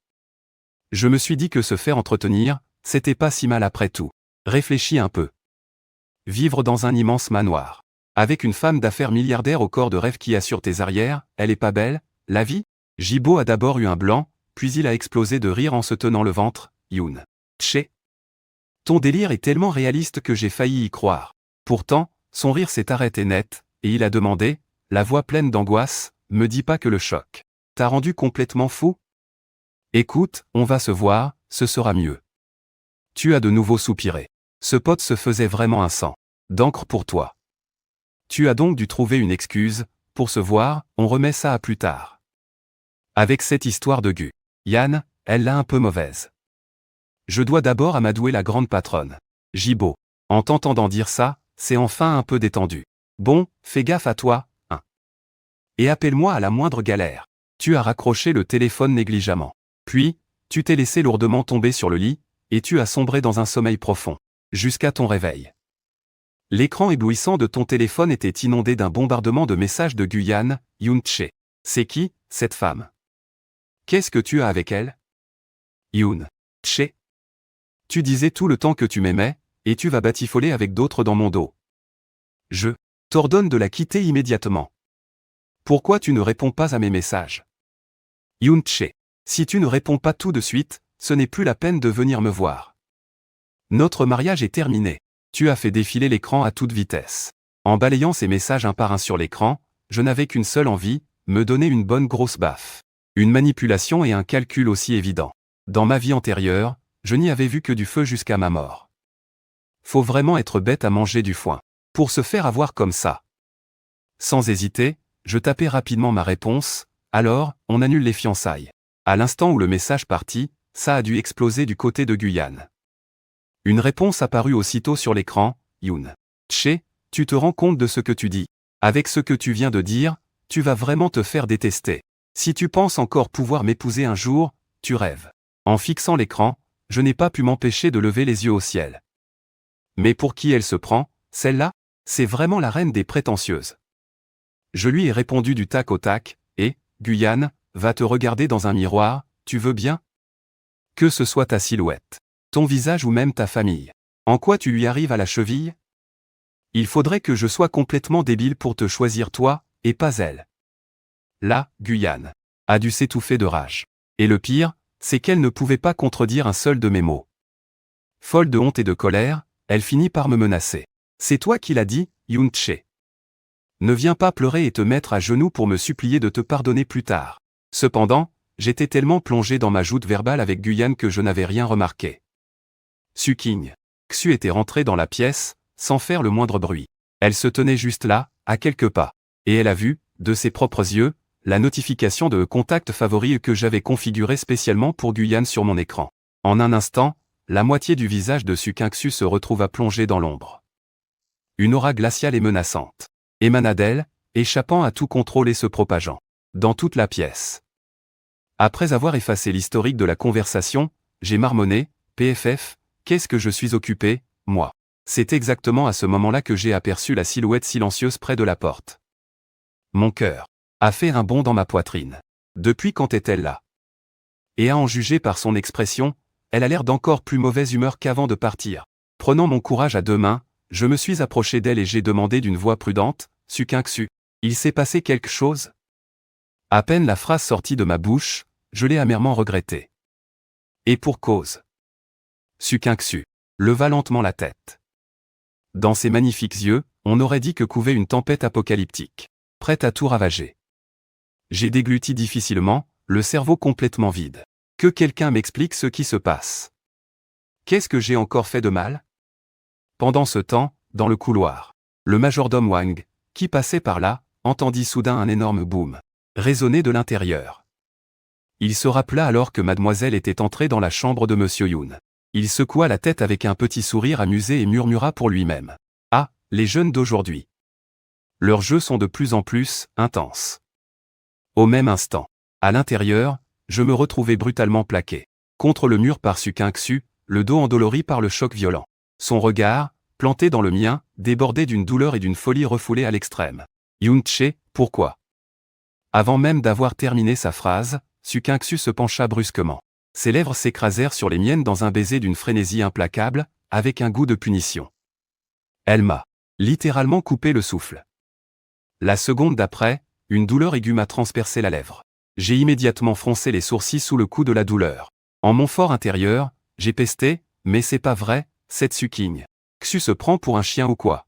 Speaker 1: Je me suis dit que se faire entretenir, c'était pas si mal après tout. Réfléchis un peu. Vivre dans un immense manoir. Avec une femme d'affaires milliardaire au corps de rêve qui assure tes arrières, elle est pas belle, la vie? Jibo a d'abord eu un blanc, puis il a explosé de rire en se tenant le ventre. Yoon-Che. Ton délire est tellement réaliste que j'ai failli y croire. Pourtant, son rire s'est arrêté net, et il a demandé, la voix pleine d'angoisse, me dis pas que le choc t'a rendu complètement fou? Écoute, on va se voir, ce sera mieux. Tu as de nouveau soupiré. Ce pote se faisait vraiment un sang d'encre pour toi. Tu as donc dû trouver une excuse, pour se voir, on remet ça à plus tard. Avec cette histoire de Gu. Yann, elle l'a un peu mauvaise. Je dois d'abord amadouer la grande patronne. Jibo. En t'entendant dire ça, c'est enfin un peu détendu. Bon, fais gaffe à toi, hein. Et appelle-moi à la moindre galère. Tu as raccroché le téléphone négligemment. Puis, tu t'es laissé lourdement tomber sur le lit, et tu as sombré dans un sommeil profond. Jusqu'à ton réveil. L'écran éblouissant de ton téléphone était inondé d'un bombardement de messages de Guyane. Yoon-Che. C'est qui, cette femme? Qu'est-ce que tu as avec elle? Yoon-Che. Tu disais tout le temps que tu m'aimais, et tu vas batifoler avec d'autres dans mon dos. Je t'ordonne de la quitter immédiatement. Pourquoi tu ne réponds pas à mes messages? Yoon-chae, si tu ne réponds pas tout de suite, ce n'est plus la peine de venir me voir. Notre mariage est terminé. Tu as fait défiler l'écran à toute vitesse. En balayant ces messages un par un sur l'écran, je n'avais qu'une seule envie, me donner une bonne grosse baffe. Une manipulation et un calcul aussi évident. Dans ma vie antérieure, je n'y avais vu que du feu jusqu'à ma mort. Faut vraiment être bête à manger du foin pour se faire avoir comme ça. Sans hésiter, je tapais rapidement ma réponse, alors, on annule les fiançailles. À l'instant où le message partit, ça a dû exploser du côté de Guyane. Une réponse apparut aussitôt sur l'écran, Yoon-chae, tu te rends compte de ce que tu dis. Avec ce que tu viens de dire, tu vas vraiment te faire détester. Si tu penses encore pouvoir m'épouser un jour, tu rêves. En fixant l'écran, je n'ai pas pu m'empêcher de lever les yeux au ciel. Mais pour qui elle se prend, celle-là? C'est vraiment la reine des prétentieuses. Je lui ai répondu du tac au tac, et, Guyane, va te regarder dans un miroir, tu veux bien? Que ce soit ta silhouette, ton visage ou même ta famille. En quoi tu lui arrives à la cheville? Il faudrait que je sois complètement débile pour te choisir toi, et pas elle. Là, Guyane a dû s'étouffer de rage. Et le pire, c'est qu'elle ne pouvait pas contredire un seul de mes mots. Folle de honte et de colère, elle finit par me menacer. C'est toi qui l'as dit, Yoon-chae. Ne viens pas pleurer et te mettre à genoux pour me supplier de te pardonner plus tard. Cependant, j'étais tellement plongé dans ma joute verbale avec Guyane que je n'avais rien remarqué. Suking. Xu était rentrée dans la pièce, sans faire le moindre bruit. Elle se tenait juste là, à quelques pas. Et elle a vu, de ses propres yeux, la notification de contact favori que j'avais configurée spécialement pour Guyane sur mon écran. En un instant, la moitié du visage de Suking-Xu se retrouva plongée dans l'ombre. Une aura glaciale et menaçante émana d'elle, échappant à tout contrôle et se propageant dans toute la pièce. Après avoir effacé l'historique de la conversation, j'ai marmonné, PFF, qu'est-ce que je suis occupé, moi. C'est exactement à ce moment-là que j'ai aperçu la silhouette silencieuse près de la porte. Mon cœur a fait un bond dans ma poitrine. Depuis quand est-elle là? Et à en juger par son expression, elle a l'air d'encore plus mauvaise humeur qu'avant de partir. Prenant mon courage à deux mains, je me suis approché d'elle et j'ai demandé d'une voix prudente, Suking-Xu, il s'est passé quelque chose? À peine la phrase sortie de ma bouche, je l'ai amèrement regretté. Et pour cause. Suking-Xu leva lentement la tête. Dans ses magnifiques yeux, on aurait dit que couvait une tempête apocalyptique, prête à tout ravager. J'ai dégluti difficilement, le cerveau complètement vide. Que quelqu'un m'explique ce qui se passe. Qu'est-ce que j'ai encore fait de mal? Pendant ce temps, dans le couloir, le majordome Wang, qui passait par là, entendit soudain un énorme boom résonner de l'intérieur. Il se rappela alors que mademoiselle était entrée dans la chambre de Monsieur Yoon. Il secoua la tête avec un petit sourire amusé et murmura pour lui-même. Ah, les jeunes d'aujourd'hui. Leurs jeux sont de plus en plus intenses. Au même instant, à l'intérieur, je me retrouvais brutalement plaqué contre le mur par Suking-Xu, le dos endolori par le choc violent. Son regard, planté dans le mien, débordait d'une douleur et d'une folie refoulée à l'extrême. Yoon-chae, pourquoi? Avant même d'avoir terminé sa phrase, Suking-Xu se pencha brusquement. Ses lèvres s'écrasèrent sur les miennes dans un baiser d'une frénésie implacable, avec un goût de punition. Elle m'a littéralement coupé le souffle. La seconde d'après, une douleur aiguë m'a transpercé la lèvre. J'ai immédiatement froncé les sourcils sous le coup de la douleur. En mon fort intérieur, j'ai pesté, mais c'est pas vrai, cette Suking-Xu se prend pour un chien ou quoi?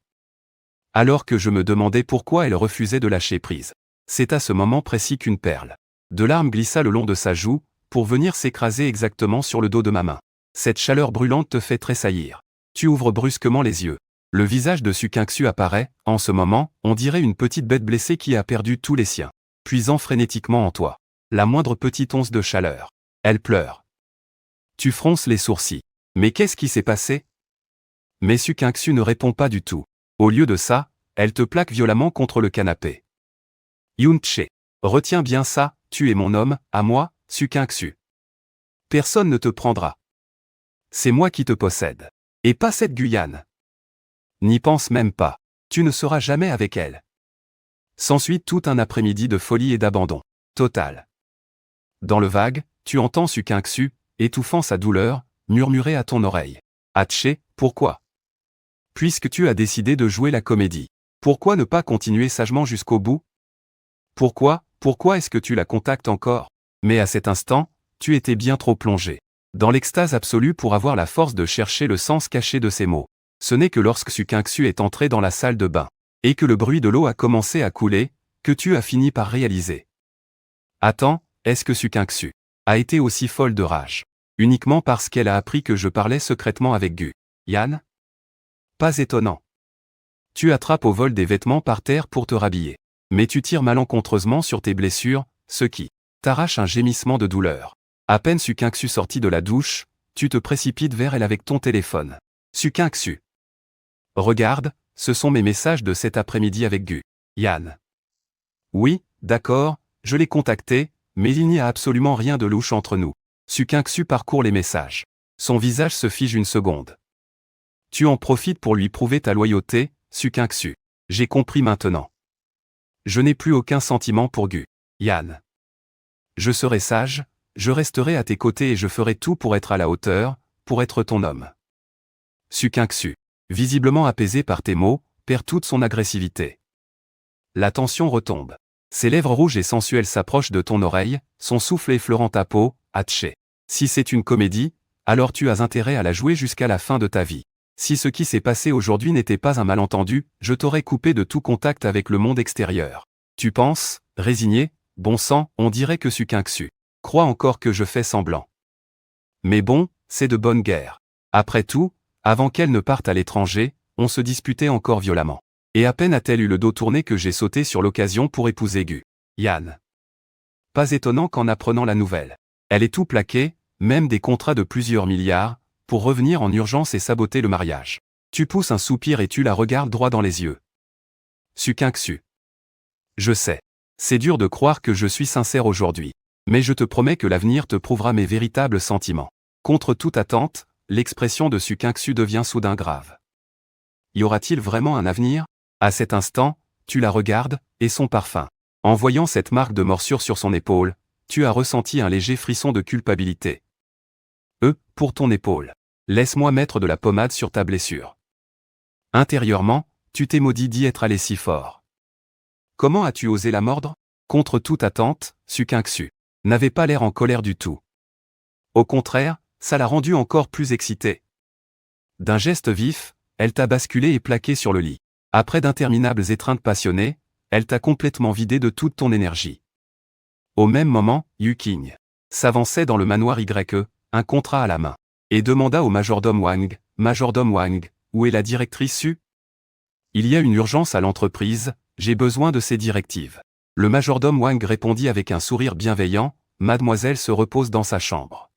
Speaker 1: Alors que je me demandais pourquoi elle refusait de lâcher prise. C'est à ce moment précis qu'une perle de larmes glissa le long de sa joue, pour venir s'écraser exactement sur le dos de ma main. Cette chaleur brûlante te fait tressaillir. Tu ouvres brusquement les yeux. Le visage de Suking-Xu apparaît, en ce moment, on dirait une petite bête blessée qui a perdu tous les siens, puisant frénétiquement en toi la moindre petite once de chaleur. Elle pleure. Tu fronces les sourcils. Mais qu'est-ce qui s'est passé? Mais Suking-Xu ne répond pas du tout. Au lieu de ça, elle te plaque violemment contre le canapé. Yoon-chae, retiens bien ça, tu es mon homme, à moi, Suking-Xu. Personne ne te prendra. C'est moi qui te possède. Et pas cette Guyane. N'y pense même pas. Tu ne seras jamais avec elle. S'ensuit tout un après-midi de folie et d'abandon total. Dans le vague, tu entends Suking-Xu, étouffant sa douleur, murmurer à ton oreille. Hatché, pourquoi? Puisque tu as décidé de jouer la comédie, pourquoi ne pas continuer sagement jusqu'au bout? Pourquoi est-ce que tu la contactes encore? Mais à cet instant, tu étais bien trop plongé dans l'extase absolue pour avoir la force de chercher le sens caché de ces mots. Ce n'est que lorsque Sukinksu est entré dans la salle de bain, et que le bruit de l'eau a commencé à couler, que tu as fini par réaliser. Attends, est-ce que Sukinksu a été aussi folle de rage uniquement parce qu'elle a appris que je parlais secrètement avec Gu Yan? Pas étonnant. Tu attrapes au vol des vêtements par terre pour te rhabiller. Mais tu tires malencontreusement sur tes blessures, ce qui t'arrache un gémissement de douleur. À peine Sukinksu sorti de la douche, tu te précipites vers elle avec ton téléphone. Sukinksu. Regarde, ce sont mes messages de cet après-midi avec Gu Yan. Oui, d'accord, je l'ai contacté, mais il n'y a absolument rien de louche entre nous. Sukinksu parcourt les messages. Son visage se fige une seconde. Tu en profites pour lui prouver ta loyauté, Sukinksu. J'ai compris maintenant. Je n'ai plus aucun sentiment pour Gu Yan. Je serai sage, je resterai à tes côtés et je ferai tout pour être à la hauteur, pour être ton homme. Sukinksu, visiblement apaisé par tes mots, perd toute son agressivité. La tension retombe. Ses lèvres rouges et sensuelles s'approchent de ton oreille, son souffle effleurant ta peau, Hatché. Si c'est une comédie, alors tu as intérêt à la jouer jusqu'à la fin de ta vie. Si ce qui s'est passé aujourd'hui n'était pas un malentendu, je t'aurais coupé de tout contact avec le monde extérieur. Tu penses, résigné, bon sang, on dirait que Sukinksu croit encore que je fais semblant. Mais bon, c'est de bonne guerre. Après tout, avant qu'elle ne parte à l'étranger, on se disputait encore violemment. Et à peine a-t-elle eu le dos tourné que j'ai sauté sur l'occasion pour épouser Gu Yan. Pas étonnant qu'en apprenant la nouvelle, elle ait tout plaqué, même des contrats de plusieurs milliards, pour revenir en urgence et saboter le mariage. Tu pousses un soupir et tu la regardes droit dans les yeux. Sukinksu. Je sais. C'est dur de croire que je suis sincère aujourd'hui. Mais je te promets que l'avenir te prouvera mes véritables sentiments. Contre toute attente, l'expression de Sukinksu devient soudain grave. Y aura-t-il vraiment un avenir? À cet instant, tu la regardes, et son parfum. En voyant cette marque de morsure sur son épaule, tu as ressenti un léger frisson de culpabilité. Pour ton épaule. Laisse-moi mettre de la pommade sur ta blessure. Intérieurement, tu t'es maudit d'y être allé si fort. Comment as-tu osé la mordre? Contre toute attente, Sukinksu n'avait pas l'air en colère du tout. Au contraire, ça l'a rendu encore plus excité. D'un geste vif, elle t'a basculé et plaqué sur le lit. Après d'interminables étreintes passionnées, elle t'a complètement vidé de toute ton énergie. Au même moment, Yuking s'avançait dans le manoir YE, un contrat à la main, et demanda au majordome Wang, « Majordome Wang, où est la directrice Su? Il y a une urgence à l'entreprise, j'ai besoin de ses directives. » Le majordome Wang répondit avec un sourire bienveillant, « Mademoiselle se repose dans sa chambre. »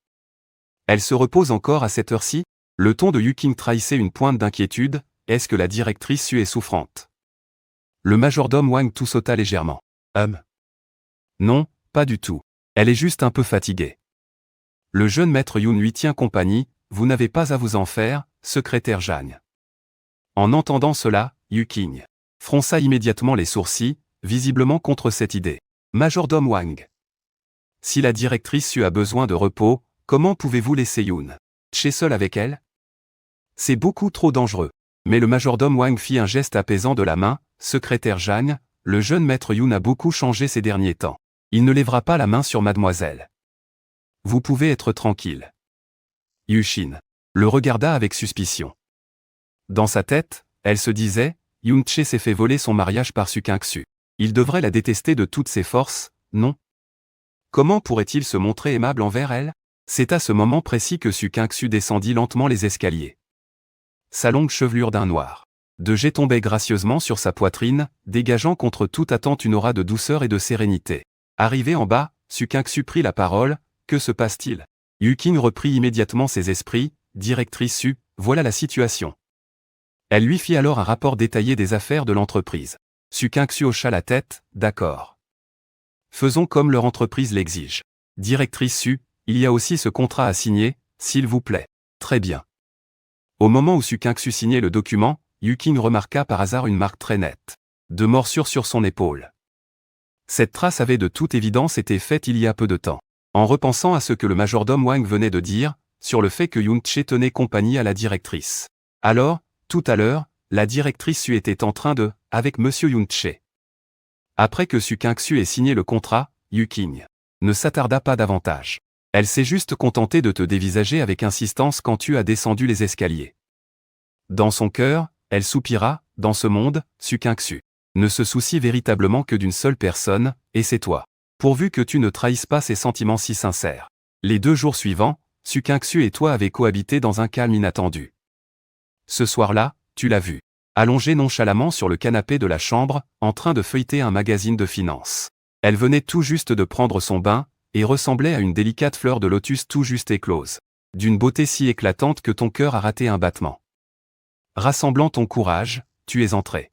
Speaker 1: Elle se repose encore à cette heure-ci? Le ton de Yuking trahissait une pointe d'inquiétude, est-ce que la directrice Su est souffrante? Le majordome Wang tout sauta légèrement. Non, pas du tout. Elle est juste un peu fatiguée. Le jeune maître Yoon lui tient compagnie, vous n'avez pas à vous en faire, secrétaire Jeanne. En entendant cela, Yuking fronça immédiatement les sourcils, visiblement contre cette idée. Majordome Wang. Si la directrice Su a besoin de repos, comment pouvez-vous laisser Yoon Che seul avec elle? C'est beaucoup trop dangereux. Mais le majordome Wang fit un geste apaisant de la main, secrétaire Jeanne, le jeune maître Yoon a beaucoup changé ces derniers temps. Il ne lèvera pas la main sur mademoiselle. Vous pouvez être tranquille. Yushin le regarda avec suspicion. Dans sa tête, elle se disait, Yoon Che s'est fait voler son mariage par Sukinksu. Il devrait la détester de toutes ses forces, non? Comment pourrait-il se montrer aimable envers elle? C'est à ce moment précis que Sukinksu descendit lentement les escaliers. Sa longue chevelure d'un noir de jet tombait gracieusement sur sa poitrine, dégageant contre toute attente une aura de douceur et de sérénité. Arrivé en bas, Sukinksu prit la parole, que se passe-t-il? Yuking reprit immédiatement ses esprits, directrice Su, voilà la situation. Elle lui fit alors un rapport détaillé des affaires de l'entreprise. Sukinksu hocha la tête, d'accord. Faisons comme leur entreprise l'exige. Directrice Su, il y a aussi ce contrat à signer, s'il vous plaît. Très bien. Au moment où Sukinksu signait le document, Yuking remarqua par hasard une marque très nette de morsure sur son épaule. Cette trace avait de toute évidence été faite il y a peu de temps. En repensant à ce que le majordome Wang venait de dire, sur le fait que Yoon Che tenait compagnie à la directrice. Alors, Tout à l'heure, la directrice Su était en train de, avec Monsieur Yunche. Après que Su Kingsu ait signé le contrat, Yuking ne s'attarda pas davantage. Elle s'est juste contentée de te dévisager avec insistance quand tu as descendu les escaliers. Dans son cœur, elle soupira, dans ce monde, Su Kingsu ne se soucie véritablement que d'une seule personne, et c'est toi. Pourvu que tu ne trahisses pas ses sentiments si sincères. Les 2 jours suivants, Su Kingsu et toi avez cohabité dans un calme inattendu. Ce soir-là, tu l'as vu, allongée nonchalamment sur le canapé de la chambre, en train de feuilleter un magazine de finance. Elle venait tout juste de prendre son bain, et ressemblait à une délicate fleur de lotus tout juste éclose. D'une beauté si éclatante que ton cœur a raté un battement. Rassemblant ton courage, tu es entré.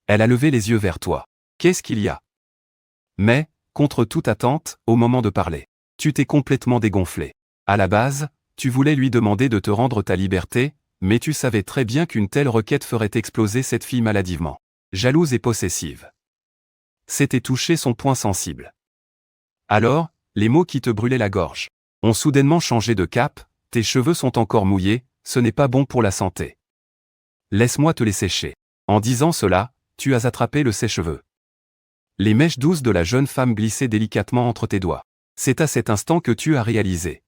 Speaker 1: Elle a levé les yeux vers toi. Qu'est-ce qu'il y a? Mais, contre toute attente, au moment de parler, tu t'es complètement dégonflé. À la base, tu voulais lui demander de te rendre ta liberté, mais tu savais très bien qu'une telle requête ferait exploser cette fille maladivement jalouse et possessive. C'était toucher son point sensible. Alors, les mots qui te brûlaient la gorge ont soudainement changé de cap, tes cheveux sont encore mouillés, ce n'est pas bon pour la santé. Laisse-moi te les sécher. En disant cela, tu as attrapé le sèche-cheveux. Les mèches douces de la jeune femme glissaient délicatement entre tes doigts. C'est à cet instant que tu as réalisé.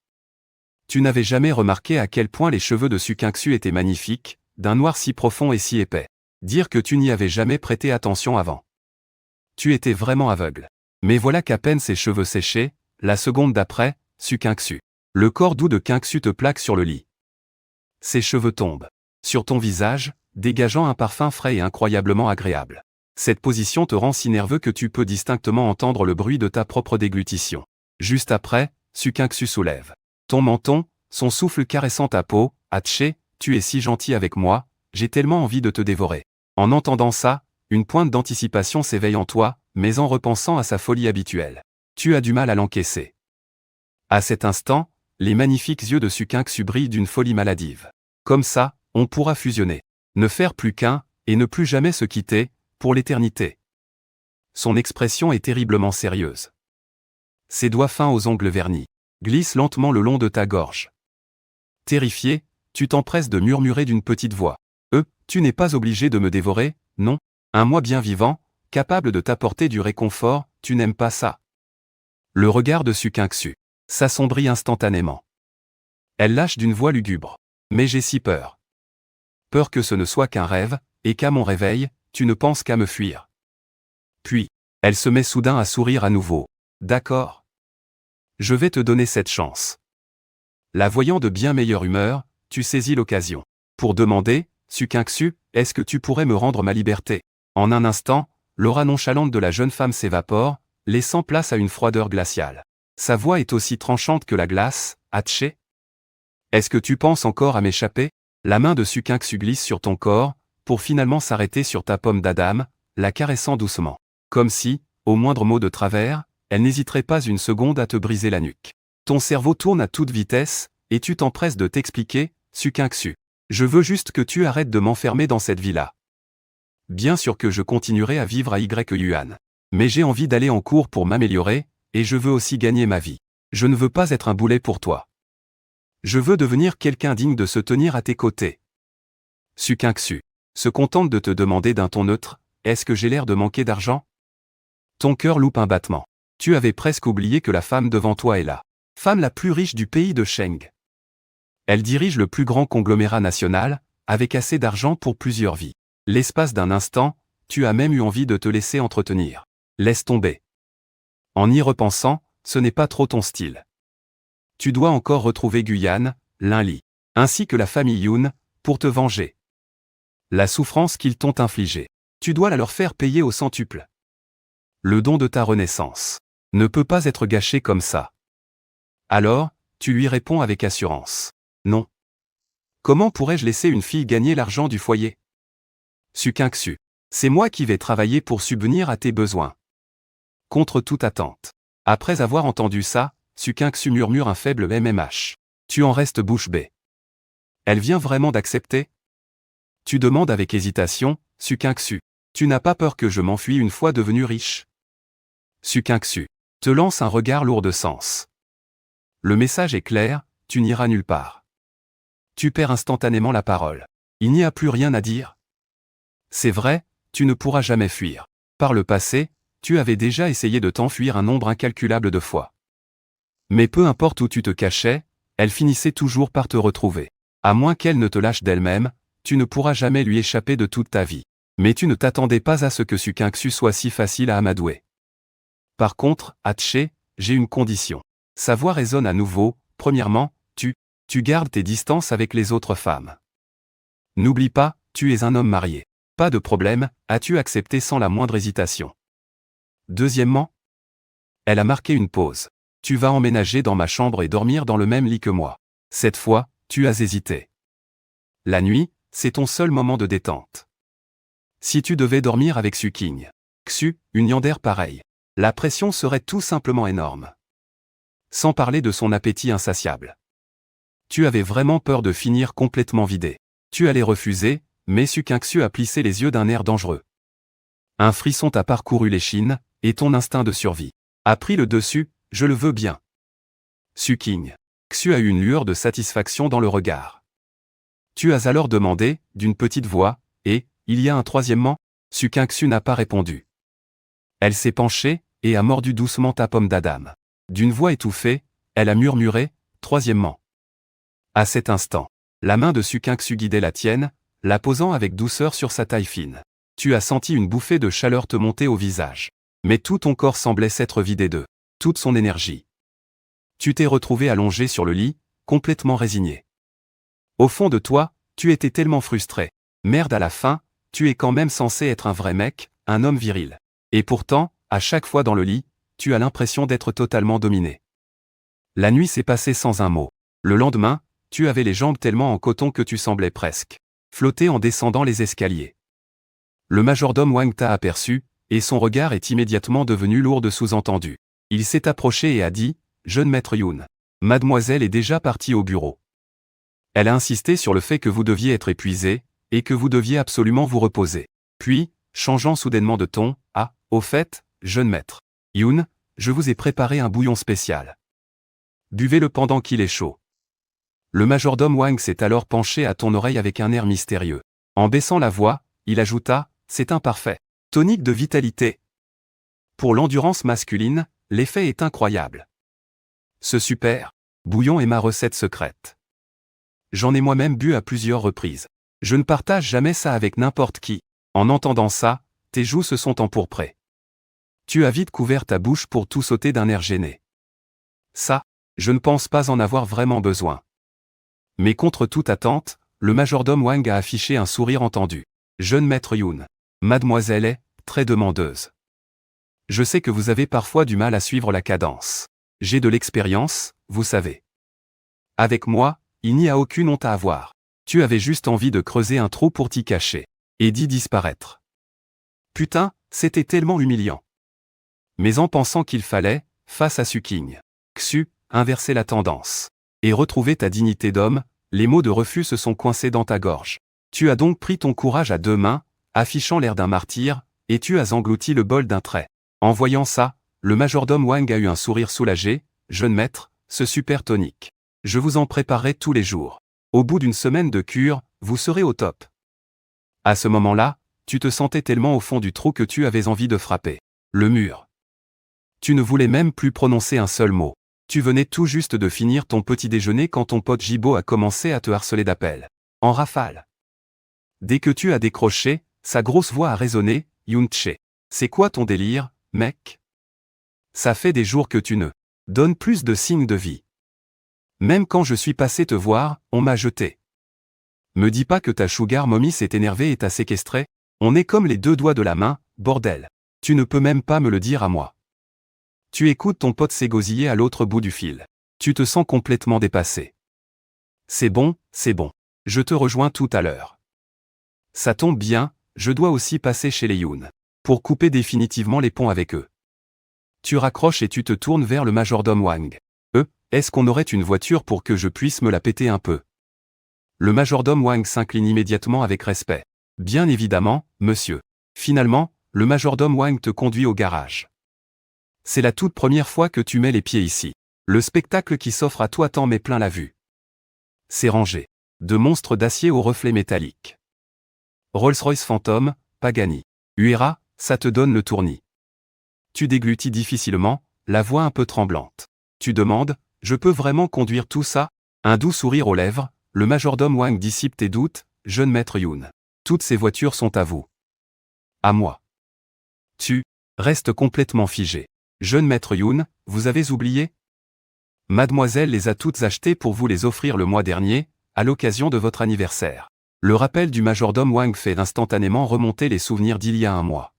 Speaker 1: Tu n'avais jamais remarqué à quel point les cheveux de Su Kingsu étaient magnifiques, d'un noir si profond et si épais. Dire que tu n'y avais jamais prêté attention avant. Tu étais vraiment aveugle. Mais voilà qu'à peine ses cheveux séchés, la seconde d'après, Su Kingsu. Le corps doux de Kingsu te plaque sur le lit. Ses cheveux tombent sur ton visage, dégageant un parfum frais et incroyablement agréable. Cette position te rend si nerveux que tu peux distinctement entendre le bruit de ta propre déglutition. Juste après, Su Kingsu soulève ton menton, son souffle caressant ta peau. Hatché, tu es si gentil avec moi, j'ai tellement envie de te dévorer. En entendant ça, une pointe d'anticipation s'éveille en toi, mais en repensant à sa folie habituelle, tu as du mal à l'encaisser. À cet instant, les magnifiques yeux de Su Kingsu brillent d'une folie maladive. Comme ça, on pourra fusionner, ne faire plus qu'un, et ne plus jamais se quitter, pour l'éternité. Son expression est terriblement sérieuse. Ses doigts fins aux ongles vernis glissent lentement le long de ta gorge. Terrifié, tu t'empresses de murmurer d'une petite voix. Tu n'es pas obligé de me dévorer, non? Un moi bien vivant, capable de t'apporter du réconfort, tu n'aimes pas ça. Le regard de Su Kingsu s'assombrit instantanément. Elle lâche d'une voix lugubre. Mais j'ai si peur. Peur que ce ne soit qu'un rêve, et qu'à mon réveil, tu ne penses qu'à me fuir. Puis, elle se met soudain à sourire à nouveau. D'accord. Je vais te donner cette chance. La voyant de bien meilleure humeur, tu saisis l'occasion pour demander, Su Kingsu, est-ce que tu pourrais me rendre ma liberté? En un instant, l'aura nonchalante de la jeune femme s'évapore, laissant place à une froideur glaciale. Sa voix est aussi tranchante que la glace. Hatché. Est-ce que tu penses encore à m'échapper? La main de Su Kingsu glisse sur ton corps, pour finalement s'arrêter sur ta pomme d'Adam, la caressant doucement. Comme si, au moindre mot de travers, elle n'hésiterait pas une seconde à te briser la nuque. Ton cerveau tourne à toute vitesse, et tu t'empresses de t'expliquer, Su Kingsu. Je veux juste que tu arrêtes de m'enfermer dans cette vie-là. Bien sûr que je continuerai à vivre à Yuan. Mais j'ai envie d'aller en cours pour m'améliorer, et je veux aussi gagner ma vie. Je ne veux pas être un boulet pour toi. Je veux devenir quelqu'un digne de se tenir à tes côtés. Su Kingsu se contente de te demander d'un ton neutre, est-ce que j'ai l'air de manquer d'argent? Ton cœur loupe un battement. Tu avais presque oublié que la femme devant toi est la femme la plus riche du pays de Sheng. Elle dirige le plus grand conglomérat national, avec assez d'argent pour plusieurs vies. L'espace d'un instant, tu as même eu envie de te laisser entretenir. Laisse tomber. En y repensant, ce n'est pas trop ton style. Tu dois encore retrouver Guyane, Linli, ainsi que la famille Yoon, pour te venger. La souffrance qu'ils t'ont infligée, tu dois la leur faire payer au centuple. Le don de ta renaissance ne peut pas être gâché comme ça. Alors, tu lui réponds avec assurance. Non. Comment pourrais-je laisser une fille gagner l'argent du foyer? Su Kingsu. C'est moi qui vais travailler pour subvenir à tes besoins. Contre toute attente. Après avoir entendu ça, Su Kingsu murmure un faible MMH. Tu en restes bouche bée. Elle vient vraiment d'accepter? Tu demandes avec hésitation, Su Kingsu. Tu n'as pas peur que je m'enfuie une fois devenu riche? Su Kingsu te lance un regard lourd de sens. Le message est clair, tu n'iras nulle part. Tu perds instantanément la parole. Il n'y a plus rien à dire. C'est vrai, tu ne pourras jamais fuir. Par le passé, tu avais déjà essayé de t'enfuir un nombre incalculable de fois. Mais peu importe où tu te cachais, elle finissait toujours par te retrouver. À moins qu'elle ne te lâche d'elle-même, tu ne pourras jamais lui échapper de toute ta vie. Mais tu ne t'attendais pas à ce que Sukinksu soit si facile à amadouer. Par contre, Haché, j'ai une condition. Sa voix résonne à nouveau. Premièrement, tu gardes tes distances avec les autres femmes. N'oublie pas, tu es un homme marié. Pas de problème, as-tu accepté sans la moindre hésitation. Deuxièmement, elle a marqué une pause. Tu vas emménager dans ma chambre et dormir dans le même lit que moi. Cette fois, tu as hésité. La nuit, c'est ton seul moment de détente. Si tu devais dormir avec Sukinksu, une yandere pareille, la pression serait tout simplement énorme. Sans parler de son appétit insatiable. Tu avais vraiment peur de finir complètement vidé. Tu allais refuser, mais Sukinksu a plissé les yeux d'un air dangereux. Un frisson t'a parcouru l'échine, et ton instinct de survie a pris le dessus. Je le veux bien. Sukinksu a eu une lueur de satisfaction dans le regard. Tu as alors demandé, d'une petite voix, et, il y a un troisièmement? Sukinksu n'a pas répondu. Elle s'est penchée, et a mordu doucement ta pomme d'Adam. D'une voix étouffée, elle a murmuré, troisièmement. À cet instant, la main de Sukinksu guidait la tienne, la posant avec douceur sur sa taille fine. Tu as senti une bouffée de chaleur te monter au visage. Mais tout ton corps semblait s'être vidé de toute son énergie. Tu t'es retrouvé allongé sur le lit, complètement résigné. Au fond de toi, tu étais tellement frustré. Merde, à la fin, tu es quand même censé être un vrai mec, un homme viril. Et pourtant, à chaque fois dans le lit, tu as l'impression d'être totalement dominé. La nuit s'est passée sans un mot. Le lendemain, tu avais les jambes tellement en coton que tu semblais presque flotter en descendant les escaliers. Le majordome Wang t'a aperçu, et son regard est immédiatement devenu lourd de sous-entendus. Il s'est approché et a dit, « Jeune maître Yoon, mademoiselle est déjà partie au bureau. » Elle a insisté sur le fait que vous deviez être épuisé, et que vous deviez absolument vous reposer. Puis, changeant soudainement de ton, « Ah, au fait, jeune maître Yoon, je vous ai préparé un bouillon spécial. Buvez-le pendant qu'il est chaud. » Le majordome Wang s'est alors penché à ton oreille avec un air mystérieux. En baissant la voix, il ajouta, « C'est un parfait tonique de vitalité. Pour l'endurance masculine, l'effet est incroyable. Ce super bouillon est ma recette secrète. J'en ai moi-même bu à plusieurs reprises. Je ne partage jamais ça avec n'importe qui. » En entendant ça, tes joues se sont empourprées. Tu as vite couvert ta bouche pour tout sauter d'un air gêné. Ça, je ne pense pas en avoir vraiment besoin. Mais contre toute attente, le majordome Wang a affiché un sourire entendu. Jeune maître Yoon, mademoiselle est très demandeuse. Je sais que vous avez parfois du mal à suivre la cadence. J'ai de l'expérience, vous savez. Avec moi, il n'y a aucune honte à avoir. Tu avais juste envie de creuser un trou pour t'y cacher, et d'y disparaître. Putain, c'était tellement humiliant. Mais en pensant qu'il fallait, face à Sukinksu, inverser la tendance, et retrouver ta dignité d'homme, les mots de refus se sont coincés dans ta gorge. Tu as donc pris ton courage à deux mains, affichant l'air d'un martyr, et tu as englouti le bol d'un trait. En voyant ça, le majordome Wang a eu un sourire soulagé. Jeune maître, ce super tonique. Je vous en préparerai tous les jours. Au bout d'une semaine de cure, vous serez au top. À ce moment-là, tu te sentais tellement au fond du trou que tu avais envie de frapper le mur. Tu ne voulais même plus prononcer un seul mot. Tu venais tout juste de finir ton petit déjeuner quand ton pote Jibo a commencé à te harceler d'appels. En rafale. Dès que tu as décroché, sa grosse voix a résonné, « Yoon-che, c'est quoi ton délire, mec? Ça fait des jours que tu ne donnes plus de signes de vie. Même quand je suis passé te voir, on m'a jeté. Me dis pas que ta sugar mommy s'est énervée et t'a séquestré. On est comme les deux doigts de la main, bordel. Tu ne peux même pas me le dire à moi. Tu écoutes ton pote s'égosiller à l'autre bout du fil. Tu te sens complètement dépassé. C'est bon, je te rejoins tout à l'heure. Ça tombe bien, je dois aussi passer chez les Yoon. Pour couper définitivement les ponts avec eux. Tu raccroches et tu te tournes vers le majordome Wang. Est-ce qu'on aurait une voiture pour que je puisse me la péter un peu? Le majordome Wang s'incline immédiatement avec respect. Bien évidemment, monsieur. Finalement, le majordome Wang te conduit au garage. C'est la toute première fois que tu mets les pieds ici. Le spectacle qui s'offre à toi t'en met plein la vue. C'est rangé. De monstres d'acier aux reflets métalliques. Rolls-Royce Phantom, Pagani. Huera, ça te donne le tournis. Tu déglutis difficilement, la voix un peu tremblante. Tu demandes, je peux vraiment conduire tout ça? Un doux sourire aux lèvres, le majordome Wang dissipe tes doutes, jeune maître Yoon. Toutes ces voitures sont à vous. À moi. Tu restes complètement figé. Jeune maître Yoon, vous avez oublié? Mademoiselle les a toutes achetées pour vous les offrir le mois dernier, à l'occasion de votre anniversaire. Le rappel du majordome Wang fait instantanément remonter les souvenirs d'il y a un mois.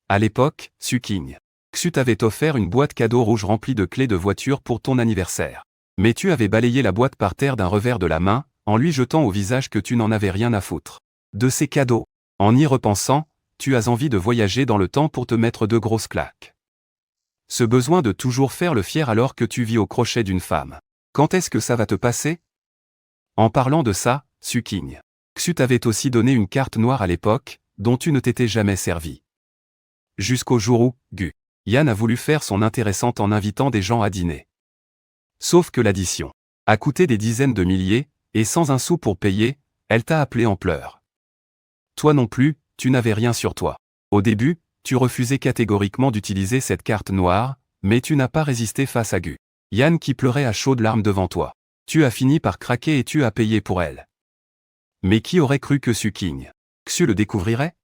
Speaker 1: À l'époque, Suking. Xu t'avait offert une boîte cadeau rouge remplie de clés de voiture pour ton anniversaire. Mais tu avais balayé la boîte par terre d'un revers de la main, en lui jetant au visage que tu n'en avais rien à foutre. De ces cadeaux. En y repensant, tu as envie de voyager dans le temps pour te mettre de grosses claques. Ce besoin de toujours faire le fier alors que tu vis au crochet d'une femme. Quand est-ce que ça va te passer? En parlant de ça, Suking. Xu t'avait aussi donné une carte noire à l'époque, dont tu ne t'étais jamais servi. Jusqu'au jour où, Gu Yan a voulu faire son intéressante en invitant des gens à dîner. Sauf que l'addition a coûté des dizaines de milliers, et sans un sou pour payer, elle t'a appelé en pleurs. Toi non plus, tu n'avais rien sur toi. Au début, tu refusais catégoriquement d'utiliser cette carte noire, mais tu n'as pas résisté face à Gu Yan qui pleurait à chaudes larmes devant toi. Tu as fini par craquer et tu as payé pour elle. Mais qui aurait cru que Suking Xu le découvrirait?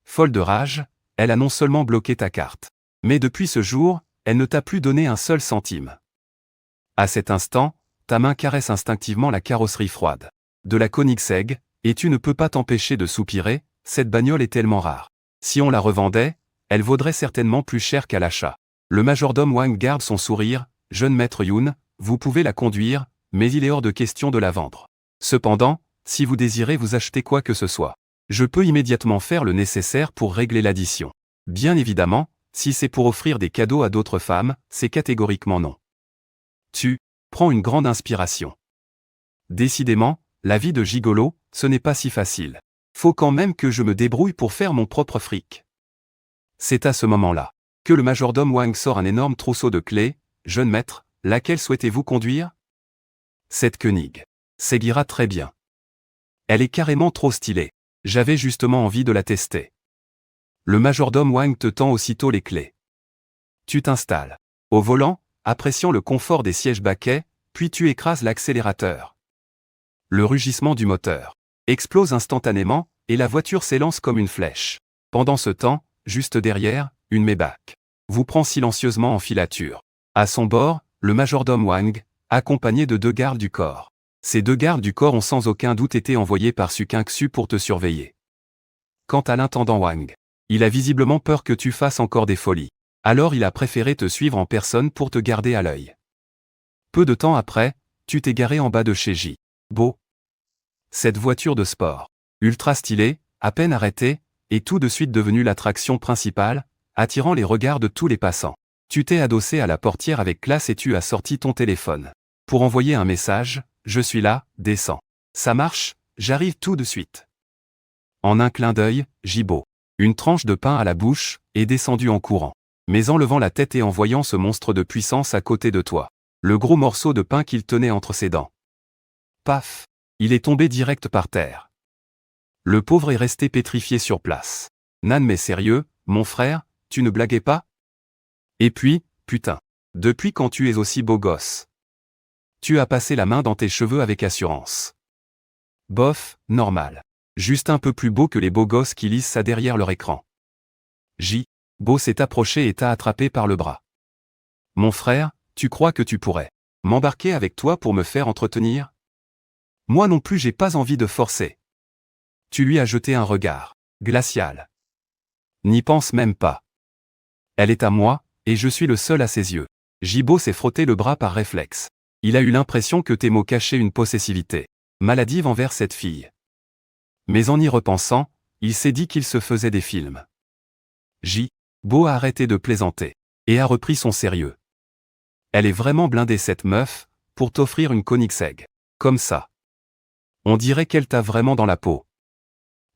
Speaker 1: Folle de rage, elle a non seulement bloqué ta carte, mais depuis ce jour, elle ne t'a plus donné un seul centime. À cet instant, ta main caresse instinctivement la carrosserie froide de la Koenigsegg, et tu ne peux pas t'empêcher de soupirer, cette bagnole est tellement rare. Si on la revendait, elle vaudrait certainement plus cher qu'à l'achat. Le majordome Wang garde son sourire, jeune maître Yoon, vous pouvez la conduire, mais il est hors de question de la vendre. Cependant, si vous désirez vous acheter quoi que ce soit, je peux immédiatement faire le nécessaire pour régler l'addition. Bien évidemment, si c'est pour offrir des cadeaux à d'autres femmes, c'est catégoriquement non. Tu prends une grande inspiration. Décidément, la vie de gigolo, ce n'est pas si facile. Faut quand même que je me débrouille pour faire mon propre fric. C'est à ce moment-là que le majordome Wang sort un énorme trousseau de clés. Jeune maître, laquelle souhaitez-vous conduire? Cette Koenig. Seguira très bien. Elle est carrément trop stylée. J'avais justement envie de la tester. Le majordome Wang te tend aussitôt les clés. Tu t'installes au volant, appréciant le confort des sièges baquets, puis tu écrases l'accélérateur. Le rugissement du moteur explose instantanément, et la voiture s'élance comme une flèche. Pendant ce temps, juste derrière, une Maybach vous prend silencieusement en filature. À son bord, le majordome Wang, accompagné de 2 gardes du corps. Ces 2 gardes du corps ont sans aucun doute été envoyés par Suking Xu pour te surveiller. Quant à l'intendant Wang, il a visiblement peur que tu fasses encore des folies. Alors il a préféré te suivre en personne pour te garder à l'œil. Peu de temps après, tu t'es garé en bas de chez J. Beau. Cette voiture de sport, ultra stylée, à peine arrêtée, est tout de suite devenue l'attraction principale, attirant les regards de tous les passants. Tu t'es adossé à la portière avec classe et tu as sorti ton téléphone. Pour envoyer un message, je suis là, descends. Ça marche, j'arrive tout de suite. En un clin d'œil, Jibo, une tranche de pain à la bouche, est descendu en courant. Mais en levant la tête et en voyant ce monstre de puissance à côté de toi, le gros morceau de pain qu'il tenait entre ses dents. Paf! Il est tombé direct par terre. Le pauvre est resté pétrifié sur place. Nan mais sérieux, mon frère, tu ne blaguais pas? Et puis, putain. Depuis quand tu es aussi beau gosse? Tu as passé la main dans tes cheveux avec assurance. Bof, normal. Juste un peu plus beau que les beaux gosses qui lisent ça derrière leur écran. Beau s'est approché et t'a attrapé par le bras. Mon frère, tu crois que tu pourrais m'embarquer avec toi pour me faire entretenir? Moi non plus j'ai pas envie de forcer. Tu lui as jeté un regard glacial. N'y pense même pas. Elle est à moi, et je suis le seul à ses yeux. Jibo s'est frotté le bras par réflexe. Il a eu l'impression que tes mots cachaient une possessivité maladive envers cette fille. Mais en y repensant, il s'est dit qu'il se faisait des films. Beau a arrêté de plaisanter, et a repris son sérieux. Elle est vraiment blindée cette meuf, pour t'offrir une Koenigsegg. Comme ça. On dirait qu'elle t'a vraiment dans la peau.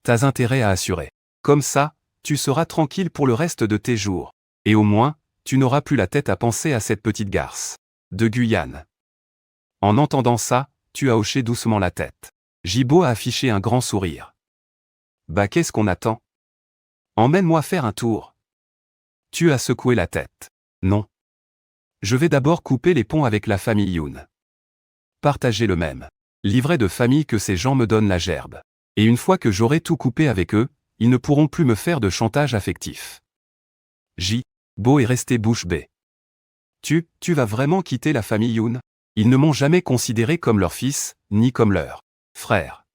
Speaker 1: T'as intérêt à assurer. Comme ça, tu seras tranquille pour le reste de tes jours. Et au moins, tu n'auras plus la tête à penser à cette petite garce de Guyane. En entendant ça, tu as hoché doucement la tête. Jibo a affiché un grand sourire. Bah qu'est-ce qu'on attend? Emmène-moi faire un tour. Tu as secoué la tête. Non. Je vais d'abord couper les ponts avec la famille Yoon. Partager le même livret de famille que ces gens me donnent la gerbe. Et une fois que j'aurai tout coupé avec eux, ils ne pourront plus me faire de chantage affectif. Jibo est resté bouche bée. Tu vas vraiment quitter la famille Yoon? Ils ne m'ont jamais considéré comme leur fils, ni comme leur frère.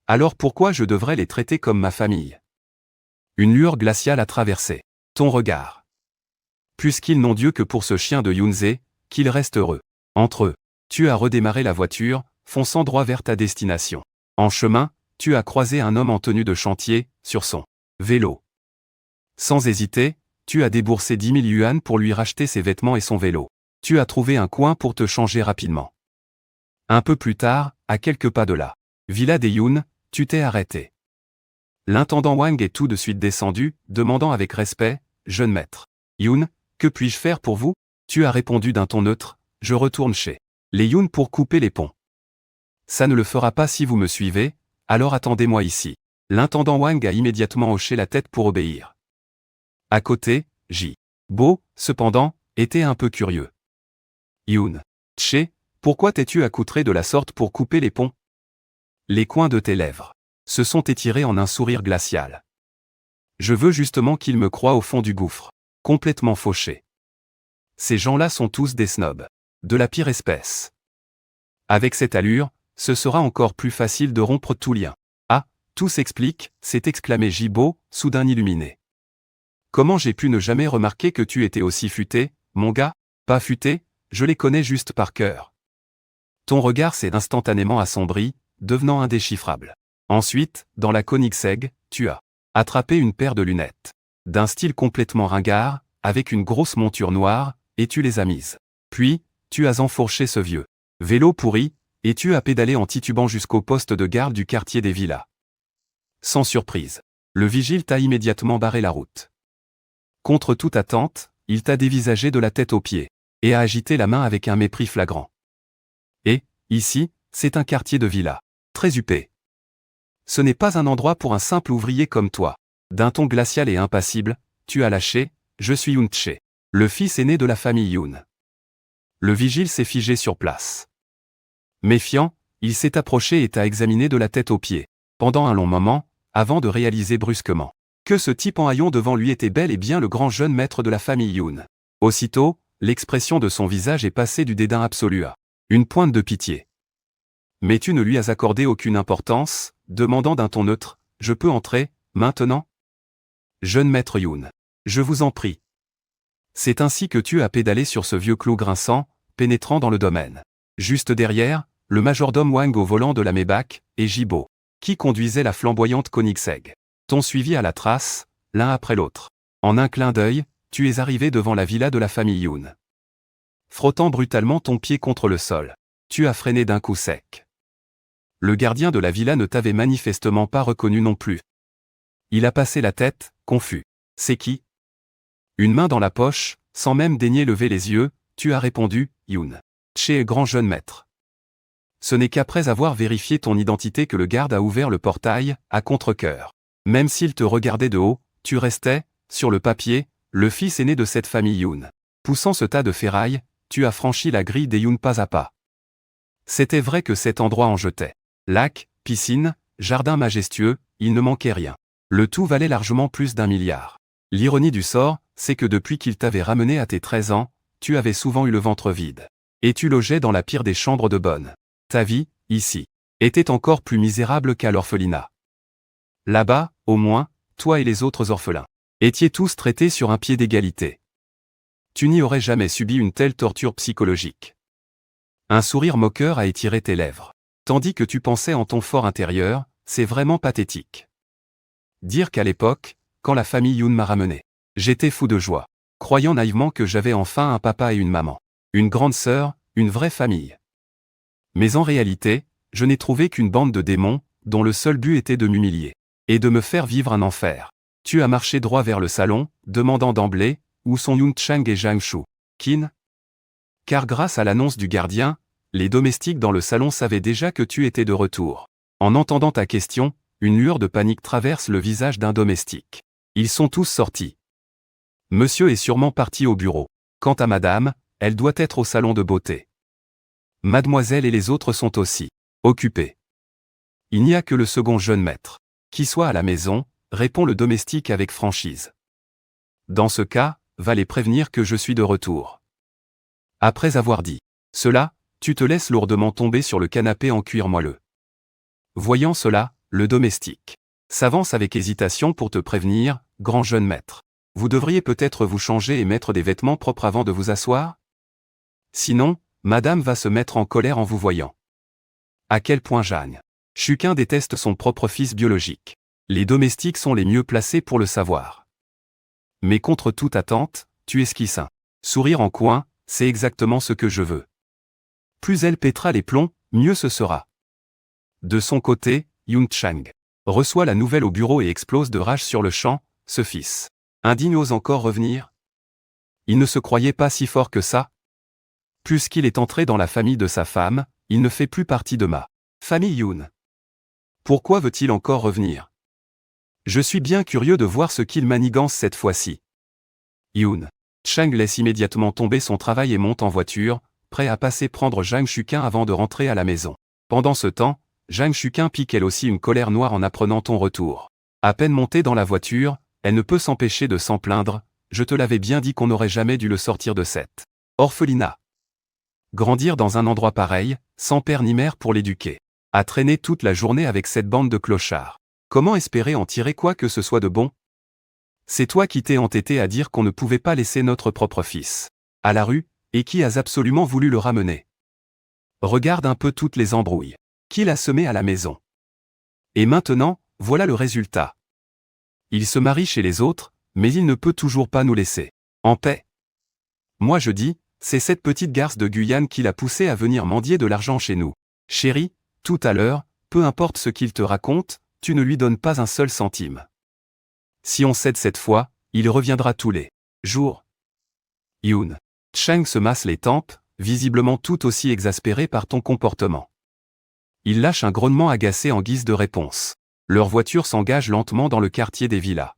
Speaker 1: Alors pourquoi je devrais les traiter comme ma famille? Une lueur glaciale a traversé ton regard. Puisqu'ils n'ont Dieu que pour ce chien de Yoonse, qu'ils restent heureux entre eux. Tu as redémarré la voiture, fonçant droit vers ta destination. En chemin, tu as croisé un homme en tenue de chantier, sur son vélo. Sans hésiter, tu as déboursé 10 000 yuan pour lui racheter ses vêtements et son vélo. Tu as trouvé un coin pour te changer rapidement. Un peu plus tard, à quelques pas de la villa des Yoon, tu t'es arrêté. L'intendant Wang est tout de suite descendu, demandant avec respect, « Jeune maître Yoon, que puis-je faire pour vous ?» Tu as répondu d'un ton neutre, « Je retourne chez les Yoon pour couper les ponts. » Ça ne le fera pas si vous me suivez, alors attendez-moi ici. L'intendant Wang a immédiatement hoché la tête pour obéir. À côté, Jibo, cependant, était un peu curieux. Yoon, Tché, pourquoi t'es-tu accoutré de la sorte pour couper les ponts? Les coins de tes lèvres se sont étirés en un sourire glacial. Je veux justement qu'ils me croient au fond du gouffre, complètement fauché. Ces gens-là sont tous des snobs, de la pire espèce. Avec cette allure, ce sera encore plus facile de rompre tout lien. Ah, tout s'explique, s'est exclamé Jibo, soudain illuminé. Comment j'ai pu ne jamais remarquer que tu étais aussi futé, mon gars? Pas futé, je les connais juste par cœur. Ton regard s'est instantanément assombri, devenant indéchiffrable. Ensuite, dans la Koenigsegg, tu as attrapé une paire de lunettes. D'un style complètement ringard, avec une grosse monture noire, et tu les as mises. Puis, tu as enfourché ce vieux vélo pourri, et tu as pédalé en titubant jusqu'au poste de garde du quartier des villas. Sans surprise, le vigile t'a immédiatement barré la route. Contre toute attente, il t'a dévisagé de la tête aux pieds, et a agité la main avec un mépris flagrant. Et, ici, c'est un quartier de villa, très huppé. Ce n'est pas un endroit pour un simple ouvrier comme toi. D'un ton glacial et impassible, tu as lâché, « Je suis Yoon Tché, le fils aîné de la famille Yoon. » Le vigile s'est figé sur place. Méfiant, il s'est approché et t'a examiné de la tête aux pieds, pendant un long moment, avant de réaliser brusquement que ce type en haillons devant lui était bel et bien le grand jeune maître de la famille Yoon. Aussitôt, l'expression de son visage est passée du dédain absolu à une pointe de pitié. Mais tu ne lui as accordé aucune importance, demandant d'un ton neutre, « Je peux entrer, maintenant ?» Jeune maître Yoon. Je vous en prie. C'est ainsi que tu as pédalé sur ce vieux clou grinçant, pénétrant dans le domaine. Juste derrière, le majordome Wang au volant de la Maybach, et Jibo, qui conduisait la flamboyante Koenigsegg, t'ont suivi à la trace, l'un après l'autre. En un clin d'œil, tu es arrivé devant la villa de la famille Yoon. Frottant brutalement ton pied contre le sol, tu as freiné d'un coup sec. Le gardien de la villa ne t'avait manifestement pas reconnu non plus. Il a passé la tête, confus. C'est qui? Une main dans la poche, sans même daigner lever les yeux, tu as répondu, Yoon Tché, grand jeune maître. Ce n'est qu'après avoir vérifié ton identité que le garde a ouvert le portail, à contre-cœur. Même s'il te regardait de haut, tu restais, sur le papier, le fils aîné de cette famille Yoon. Poussant ce tas de ferraille, tu as franchi la grille des Yoon pas à pas. C'était vrai que cet endroit en jetait. Lac, piscine, jardin majestueux, il ne manquait rien. Le tout valait largement plus d'1 milliard. L'ironie du sort, c'est que depuis qu'il t'avait ramené à tes 13 ans, tu avais souvent eu le ventre vide. Et tu logeais dans la pire des chambres de bonne. Ta vie, ici, était encore plus misérable qu'à l'orphelinat. Là-bas, au moins, toi et les autres orphelins étiez tous traités sur un pied d'égalité. Tu n'y aurais jamais subi une telle torture psychologique. Un sourire moqueur a étiré tes lèvres. Tandis que tu pensais en ton fort intérieur, c'est vraiment pathétique. Dire qu'à l'époque, quand la famille Yoon m'a ramené, j'étais fou de joie, croyant naïvement que j'avais enfin un papa et une maman, une grande sœur, une vraie famille. Mais en réalité, je n'ai trouvé qu'une bande de démons, dont le seul but était de m'humilier, et de me faire vivre un enfer. Tu as marché droit vers le salon, demandant d'emblée, où sont Yoon Chang et Zhang Shu Qin? Car grâce à l'annonce du gardien, Les domestiques dans le salon savaient déjà que tu étais de retour. En entendant ta question, une lueur de panique traverse le visage d'un domestique. Ils sont tous sortis. Monsieur est sûrement parti au bureau. Quant à madame, elle doit être au salon de beauté. Mademoiselle et les autres sont aussi occupés. Il n'y a que le second jeune maître qui soit à la maison, répond le domestique avec franchise. Dans ce cas, va les prévenir que je suis de retour. Après avoir dit cela, tu te laisses lourdement tomber sur le canapé en cuir moelleux. Voyant cela, le domestique s'avance avec hésitation pour te prévenir, grand jeune maître. Vous devriez peut-être vous changer et mettre des vêtements propres avant de vous asseoir? Sinon, madame va se mettre en colère en vous voyant. À quel point Jeanne Chuquin déteste son propre fils biologique. Les domestiques sont les mieux placés pour le savoir. Mais contre toute attente, tu esquisses un sourire en coin, c'est exactement ce que je veux. Plus elle pètera les plombs, mieux ce sera. De son côté, Yun Chang reçoit la nouvelle au bureau et explose de rage sur le champ, ce fils indigne ose encore revenir? Il ne se croyait pas si fort que ça? Puisqu'il est entré dans la famille de sa femme, il ne fait plus partie de ma famille Yun. Pourquoi veut-il encore revenir? Je suis bien curieux de voir ce qu'il manigance cette fois-ci. Yun Chang laisse immédiatement tomber son travail et monte en voiture, prêt à passer prendre Zhang Chuquin avant de rentrer à la maison. Pendant ce temps, Zhang Chuquin pique elle aussi une colère noire en apprenant ton retour. À peine montée dans la voiture, elle ne peut s'empêcher de s'en plaindre. Je te l'avais bien dit qu'on n'aurait jamais dû le sortir de cette orphelinat. Grandir dans un endroit pareil, sans père ni mère pour l'éduquer. À traîner toute la journée avec cette bande de clochards. Comment espérer en tirer quoi que ce soit de bon? C'est toi qui t'es entêté à dire qu'on ne pouvait pas laisser notre propre fils à la rue, et qui as absolument voulu le ramener. Regarde un peu toutes les embrouilles qu'il a semées à la maison. Et maintenant, voilà le résultat. Il se marie chez les autres, mais il ne peut toujours pas nous laisser en paix. Moi je dis, c'est cette petite garce de Guyane qui l'a poussé à venir mendier de l'argent chez nous. Chérie, tout à l'heure, peu importe ce qu'il te raconte, tu ne lui donnes pas un seul centime. Si on cède cette fois, il reviendra tous les jours. Yun Chang se masse les tempes, visiblement tout aussi exaspéré par ton comportement. Il lâche un grognement agacé en guise de réponse. Leur voiture s'engage lentement dans le quartier des villas.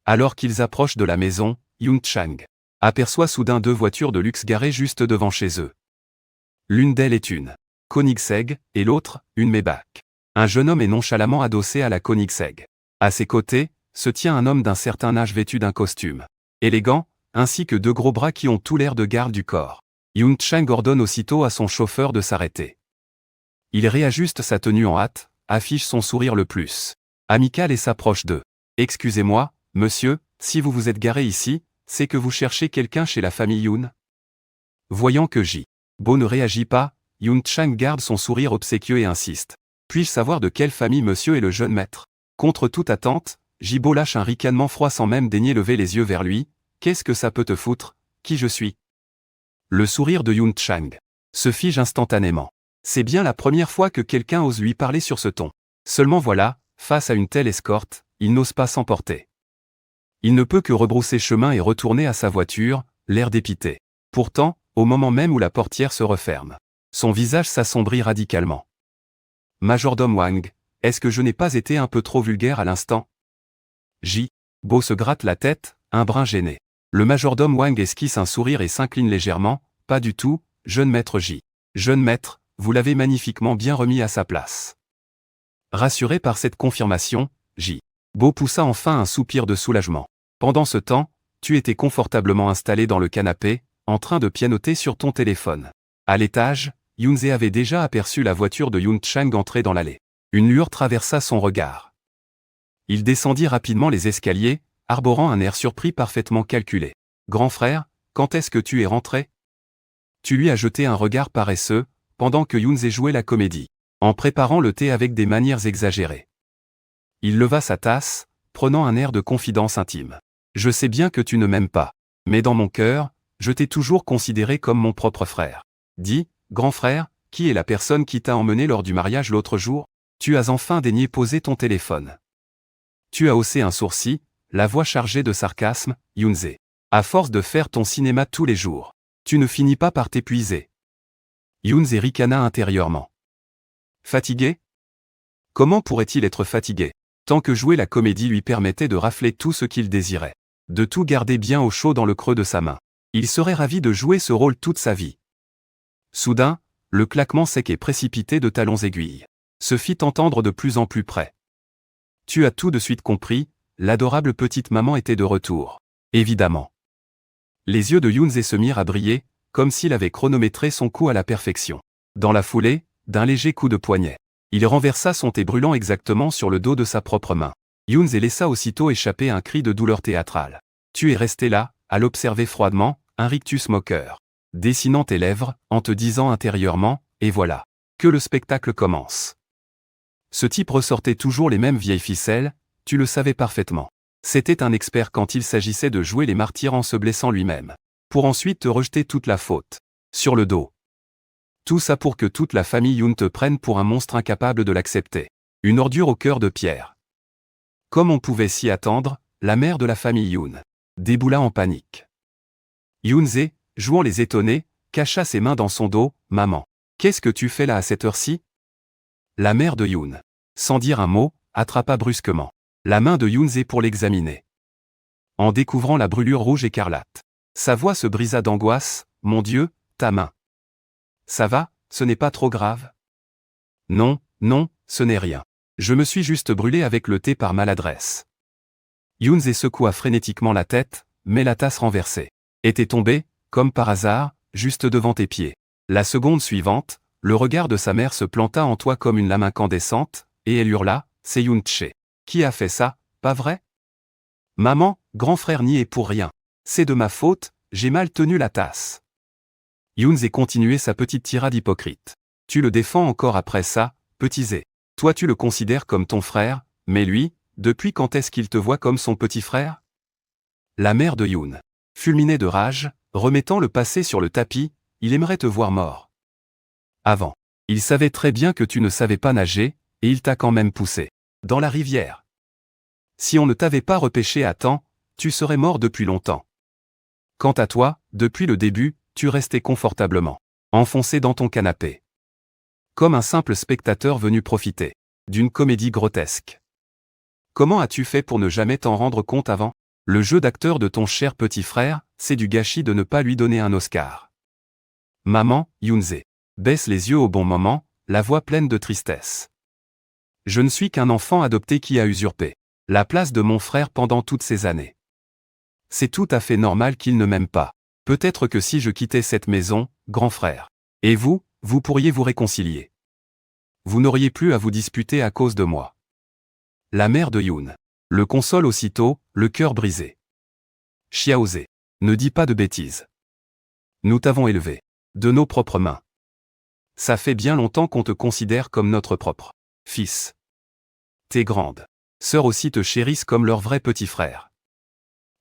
Speaker 1: Alors qu'ils approchent de la maison, Yun Chang aperçoit soudain deux voitures de luxe garées juste devant chez eux. L'une d'elles est une Koenigsegg, et l'autre, une Maybach. Un jeune homme est nonchalamment adossé à la Koenigsegg. À ses côtés, se tient un homme d'un certain âge vêtu d'un costume élégant, ainsi que deux gros bras qui ont tout l'air de garde du corps. Yun Chang ordonne aussitôt à son chauffeur de s'arrêter. Il réajuste sa tenue en hâte, affiche son sourire le plus amical et s'approche d'eux. Excusez-moi, monsieur, si vous vous êtes garé ici, c'est que vous cherchez quelqu'un chez la famille Yun? Voyant que Bo ne réagit pas, Yun Chang garde son sourire obséquieux et insiste. Puis-je savoir de quelle famille monsieur est le jeune maître? Contre toute attente, Bo lâche un ricanement froid sans même daigner lever les yeux vers lui. Qu'est-ce que ça peut te foutre? Qui je suis? Le sourire de Yun Chang se fige instantanément. C'est bien la première fois que quelqu'un ose lui parler sur ce ton. Seulement voilà, face à une telle escorte, il n'ose pas s'emporter. Il ne peut que rebrousser chemin et retourner à sa voiture, l'air dépité. Pourtant, au moment même où la portière se referme, son visage s'assombrit radicalement. Majordome Wang, est-ce que je n'ai pas été un peu trop vulgaire à l'instant? Bo se gratte la tête, un brin gêné. Le majordome Wang esquisse un sourire et s'incline légèrement. Pas du tout, jeune maître Jeune maître, vous l'avez magnifiquement bien remis à sa place. Rassuré par cette confirmation, Bo poussa enfin un soupir de soulagement. Pendant ce temps, tu étais confortablement installé dans le canapé, en train de pianoter sur ton téléphone. À l'étage, Yunze avait déjà aperçu la voiture de Yun Chang entrer dans l'allée. Une lueur traversa son regard. Il descendit rapidement les escaliers, arborant un air surpris parfaitement calculé. Grand frère, quand est-ce que tu es rentré? Tu lui as jeté un regard paresseux, pendant que Yunze jouait la comédie, en préparant le thé avec des manières exagérées. Il leva sa tasse, prenant un air de confidence intime. Je sais bien que tu ne m'aimes pas, mais dans mon cœur, je t'ai toujours considéré comme mon propre frère. Dis, grand frère, qui est la personne qui t'a emmené lors du mariage l'autre jour? Tu as enfin daigné poser ton téléphone. Tu as haussé un sourcil, la voix chargée de sarcasme. Yunze. À force de faire ton cinéma tous les jours, tu ne finis pas par t'épuiser. Younse ricana intérieurement. Fatigué? Comment pourrait-il être fatigué? Tant que jouer la comédie lui permettait de rafler tout ce qu'il désirait. De tout garder bien au chaud dans le creux de sa main. Il serait ravi de jouer ce rôle toute sa vie. Soudain, le claquement sec et précipité de talons aiguilles se fit entendre de plus en plus près. Tu as tout de suite compris, l'adorable petite maman était de retour. Évidemment. Les yeux de Younse se mirent à briller, comme s'il avait chronométré son coup à la perfection. Dans la foulée, d'un léger coup de poignet, il renversa son thé brûlant exactement sur le dos de sa propre main. Younse laissa aussitôt échapper un cri de douleur théâtrale. Tu es resté là, à l'observer froidement, un rictus moqueur, dessinant tes lèvres, en te disant intérieurement, et voilà, que le spectacle commence. Ce type ressortait toujours les mêmes vieilles ficelles, tu le savais parfaitement. C'était un expert quand il s'agissait de jouer les martyrs en se blessant lui-même. Pour ensuite te rejeter toute la faute. Sur le dos. Tout ça pour que toute la famille Youn te prenne pour un monstre incapable de l'accepter. Une ordure au cœur de pierre. Comme on pouvait s'y attendre, la mère de la famille Youn déboula en panique. Younse, jouant les étonnés, cacha ses mains dans son dos. « Maman, qu'est-ce que tu fais là à cette heure-ci » La mère de Youn, sans dire un mot, attrapa brusquement la main de Younse pour l'examiner. En découvrant la brûlure rouge écarlate, sa voix se brisa d'angoisse. « Mon Dieu, ta main. Ça va, ce n'est pas trop grave ?» « Non, non, ce n'est rien. Je me suis juste brûlé avec le thé par maladresse. » Younse secoua frénétiquement la tête, mais la tasse renversée était tombée, comme par hasard, juste devant tes pieds. La seconde suivante, le regard de sa mère se planta en toi comme une lame incandescente, et elle hurla, « C'est Younse. Qui a fait ça, pas vrai ?» Maman, grand frère n'y est pour rien. C'est de ma faute, j'ai mal tenu la tasse. Younse continuait sa petite tirade hypocrite. Tu le défends encore après ça, petit Zé. Toi tu le considères comme ton frère, mais lui, depuis quand est-ce qu'il te voit comme son petit frère? La mère de Youn fulminait de rage, remettant le passé sur le tapis, il aimerait te voir mort. Avant, il savait très bien que tu ne savais pas nager, et il t'a quand même poussé dans la rivière. Si on ne t'avait pas repêché à temps, tu serais mort depuis longtemps. Quant à toi, depuis le début, tu restais confortablement enfoncé dans ton canapé. Comme un simple spectateur venu profiter d'une comédie grotesque. Comment as-tu fait pour ne jamais t'en rendre compte avant? Le jeu d'acteur de ton cher petit frère, c'est du gâchis de ne pas lui donner un Oscar. Maman, Younse baisse les yeux au bon moment, la voix pleine de tristesse. Je ne suis qu'un enfant adopté qui a usurpé la place de mon frère pendant toutes ces années. C'est tout à fait normal qu'il ne m'aime pas. Peut-être que si je quittais cette maison, grand frère, et vous, vous pourriez vous réconcilier. Vous n'auriez plus à vous disputer à cause de moi. La mère de Youn le console aussitôt, le cœur brisé. Xiaozé, ne dis pas de bêtises. Nous t'avons élevé de nos propres mains. Ça fait bien longtemps qu'on te considère comme notre propre fils. Tes grandes sœurs aussi te chérissent comme leur vrai petit frère.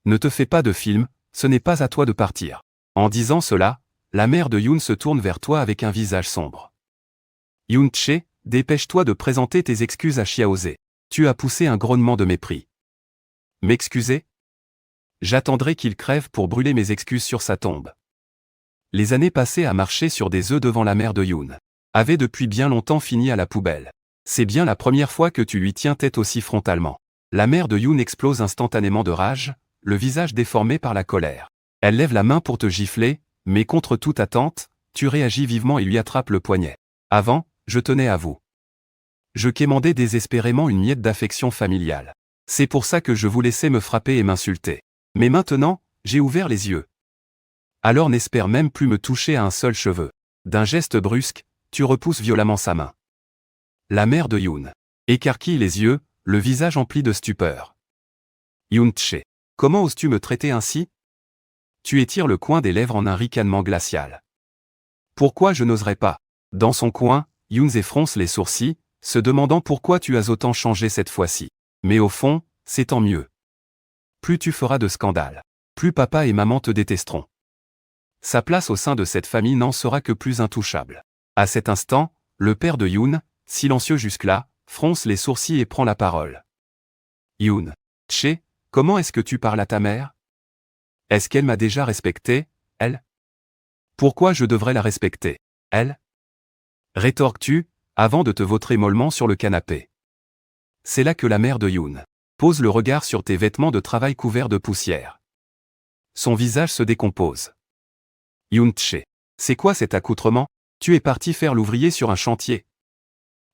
Speaker 1: Ne te fais pas de film, ce n'est pas à toi de partir. En disant cela, la mère de Youn se tourne vers toi avec un visage sombre. Younche, dépêche-toi de présenter tes excuses à Xiaozé. Tu as poussé un grognement de mépris. M'excuser? J'attendrai qu'il crève pour brûler mes excuses sur sa tombe. Les années passées à marcher sur des œufs devant la mère de Youn avaient depuis bien longtemps fini à la poubelle. C'est bien la première fois que tu lui tiens tête aussi frontalement. La mère de Youn explose instantanément de rage, le visage déformé par la colère. Elle lève la main pour te gifler, mais contre toute attente, tu réagis vivement et lui attrapes le poignet. Avant, je tenais à vous. Je quémandais désespérément une miette d'affection familiale. C'est pour ça que je vous laissais me frapper et m'insulter. Mais maintenant, j'ai ouvert les yeux. Alors n'espère même plus me toucher à un seul cheveu. D'un geste brusque, tu repousses violemment sa main. La mère de Youn écarquille les yeux, le visage empli de stupeur. Younche, comment oses-tu me traiter ainsi? Tu étires le coin des lèvres en un ricanement glacial. Pourquoi je n'oserais pas? Dans son coin, Younse fronce les sourcils, se demandant pourquoi tu as autant changé cette fois-ci. Mais au fond, c'est tant mieux. Plus tu feras de scandales, plus papa et maman te détesteront. Sa place au sein de cette famille n'en sera que plus intouchable. À cet instant, le père de Youn, silencieux jusque-là, fronce les sourcils et prend la parole. Youn, Che, comment est-ce que tu parles à ta mère? Est-ce qu'elle m'a déjà respecté, elle? Pourquoi je devrais la respecter, elle? rétorques-tu, avant de te vautrer mollement sur le canapé. C'est là que la mère de Yoon pose le regard sur tes vêtements de travail couverts de poussière. Son visage se décompose. Yoon-che, c'est quoi cet accoutrement? Tu es parti faire l'ouvrier sur un chantier.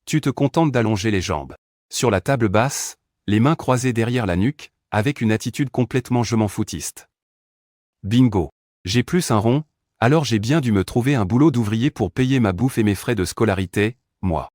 Speaker 1: Tu te contentes d'allonger les jambes sur la table basse, les mains croisées derrière la nuque, avec une attitude complètement je m'en foutiste. Bingo. J'ai plus un rond, alors j'ai bien dû me trouver un boulot d'ouvrier pour payer ma bouffe et mes frais de scolarité, moi.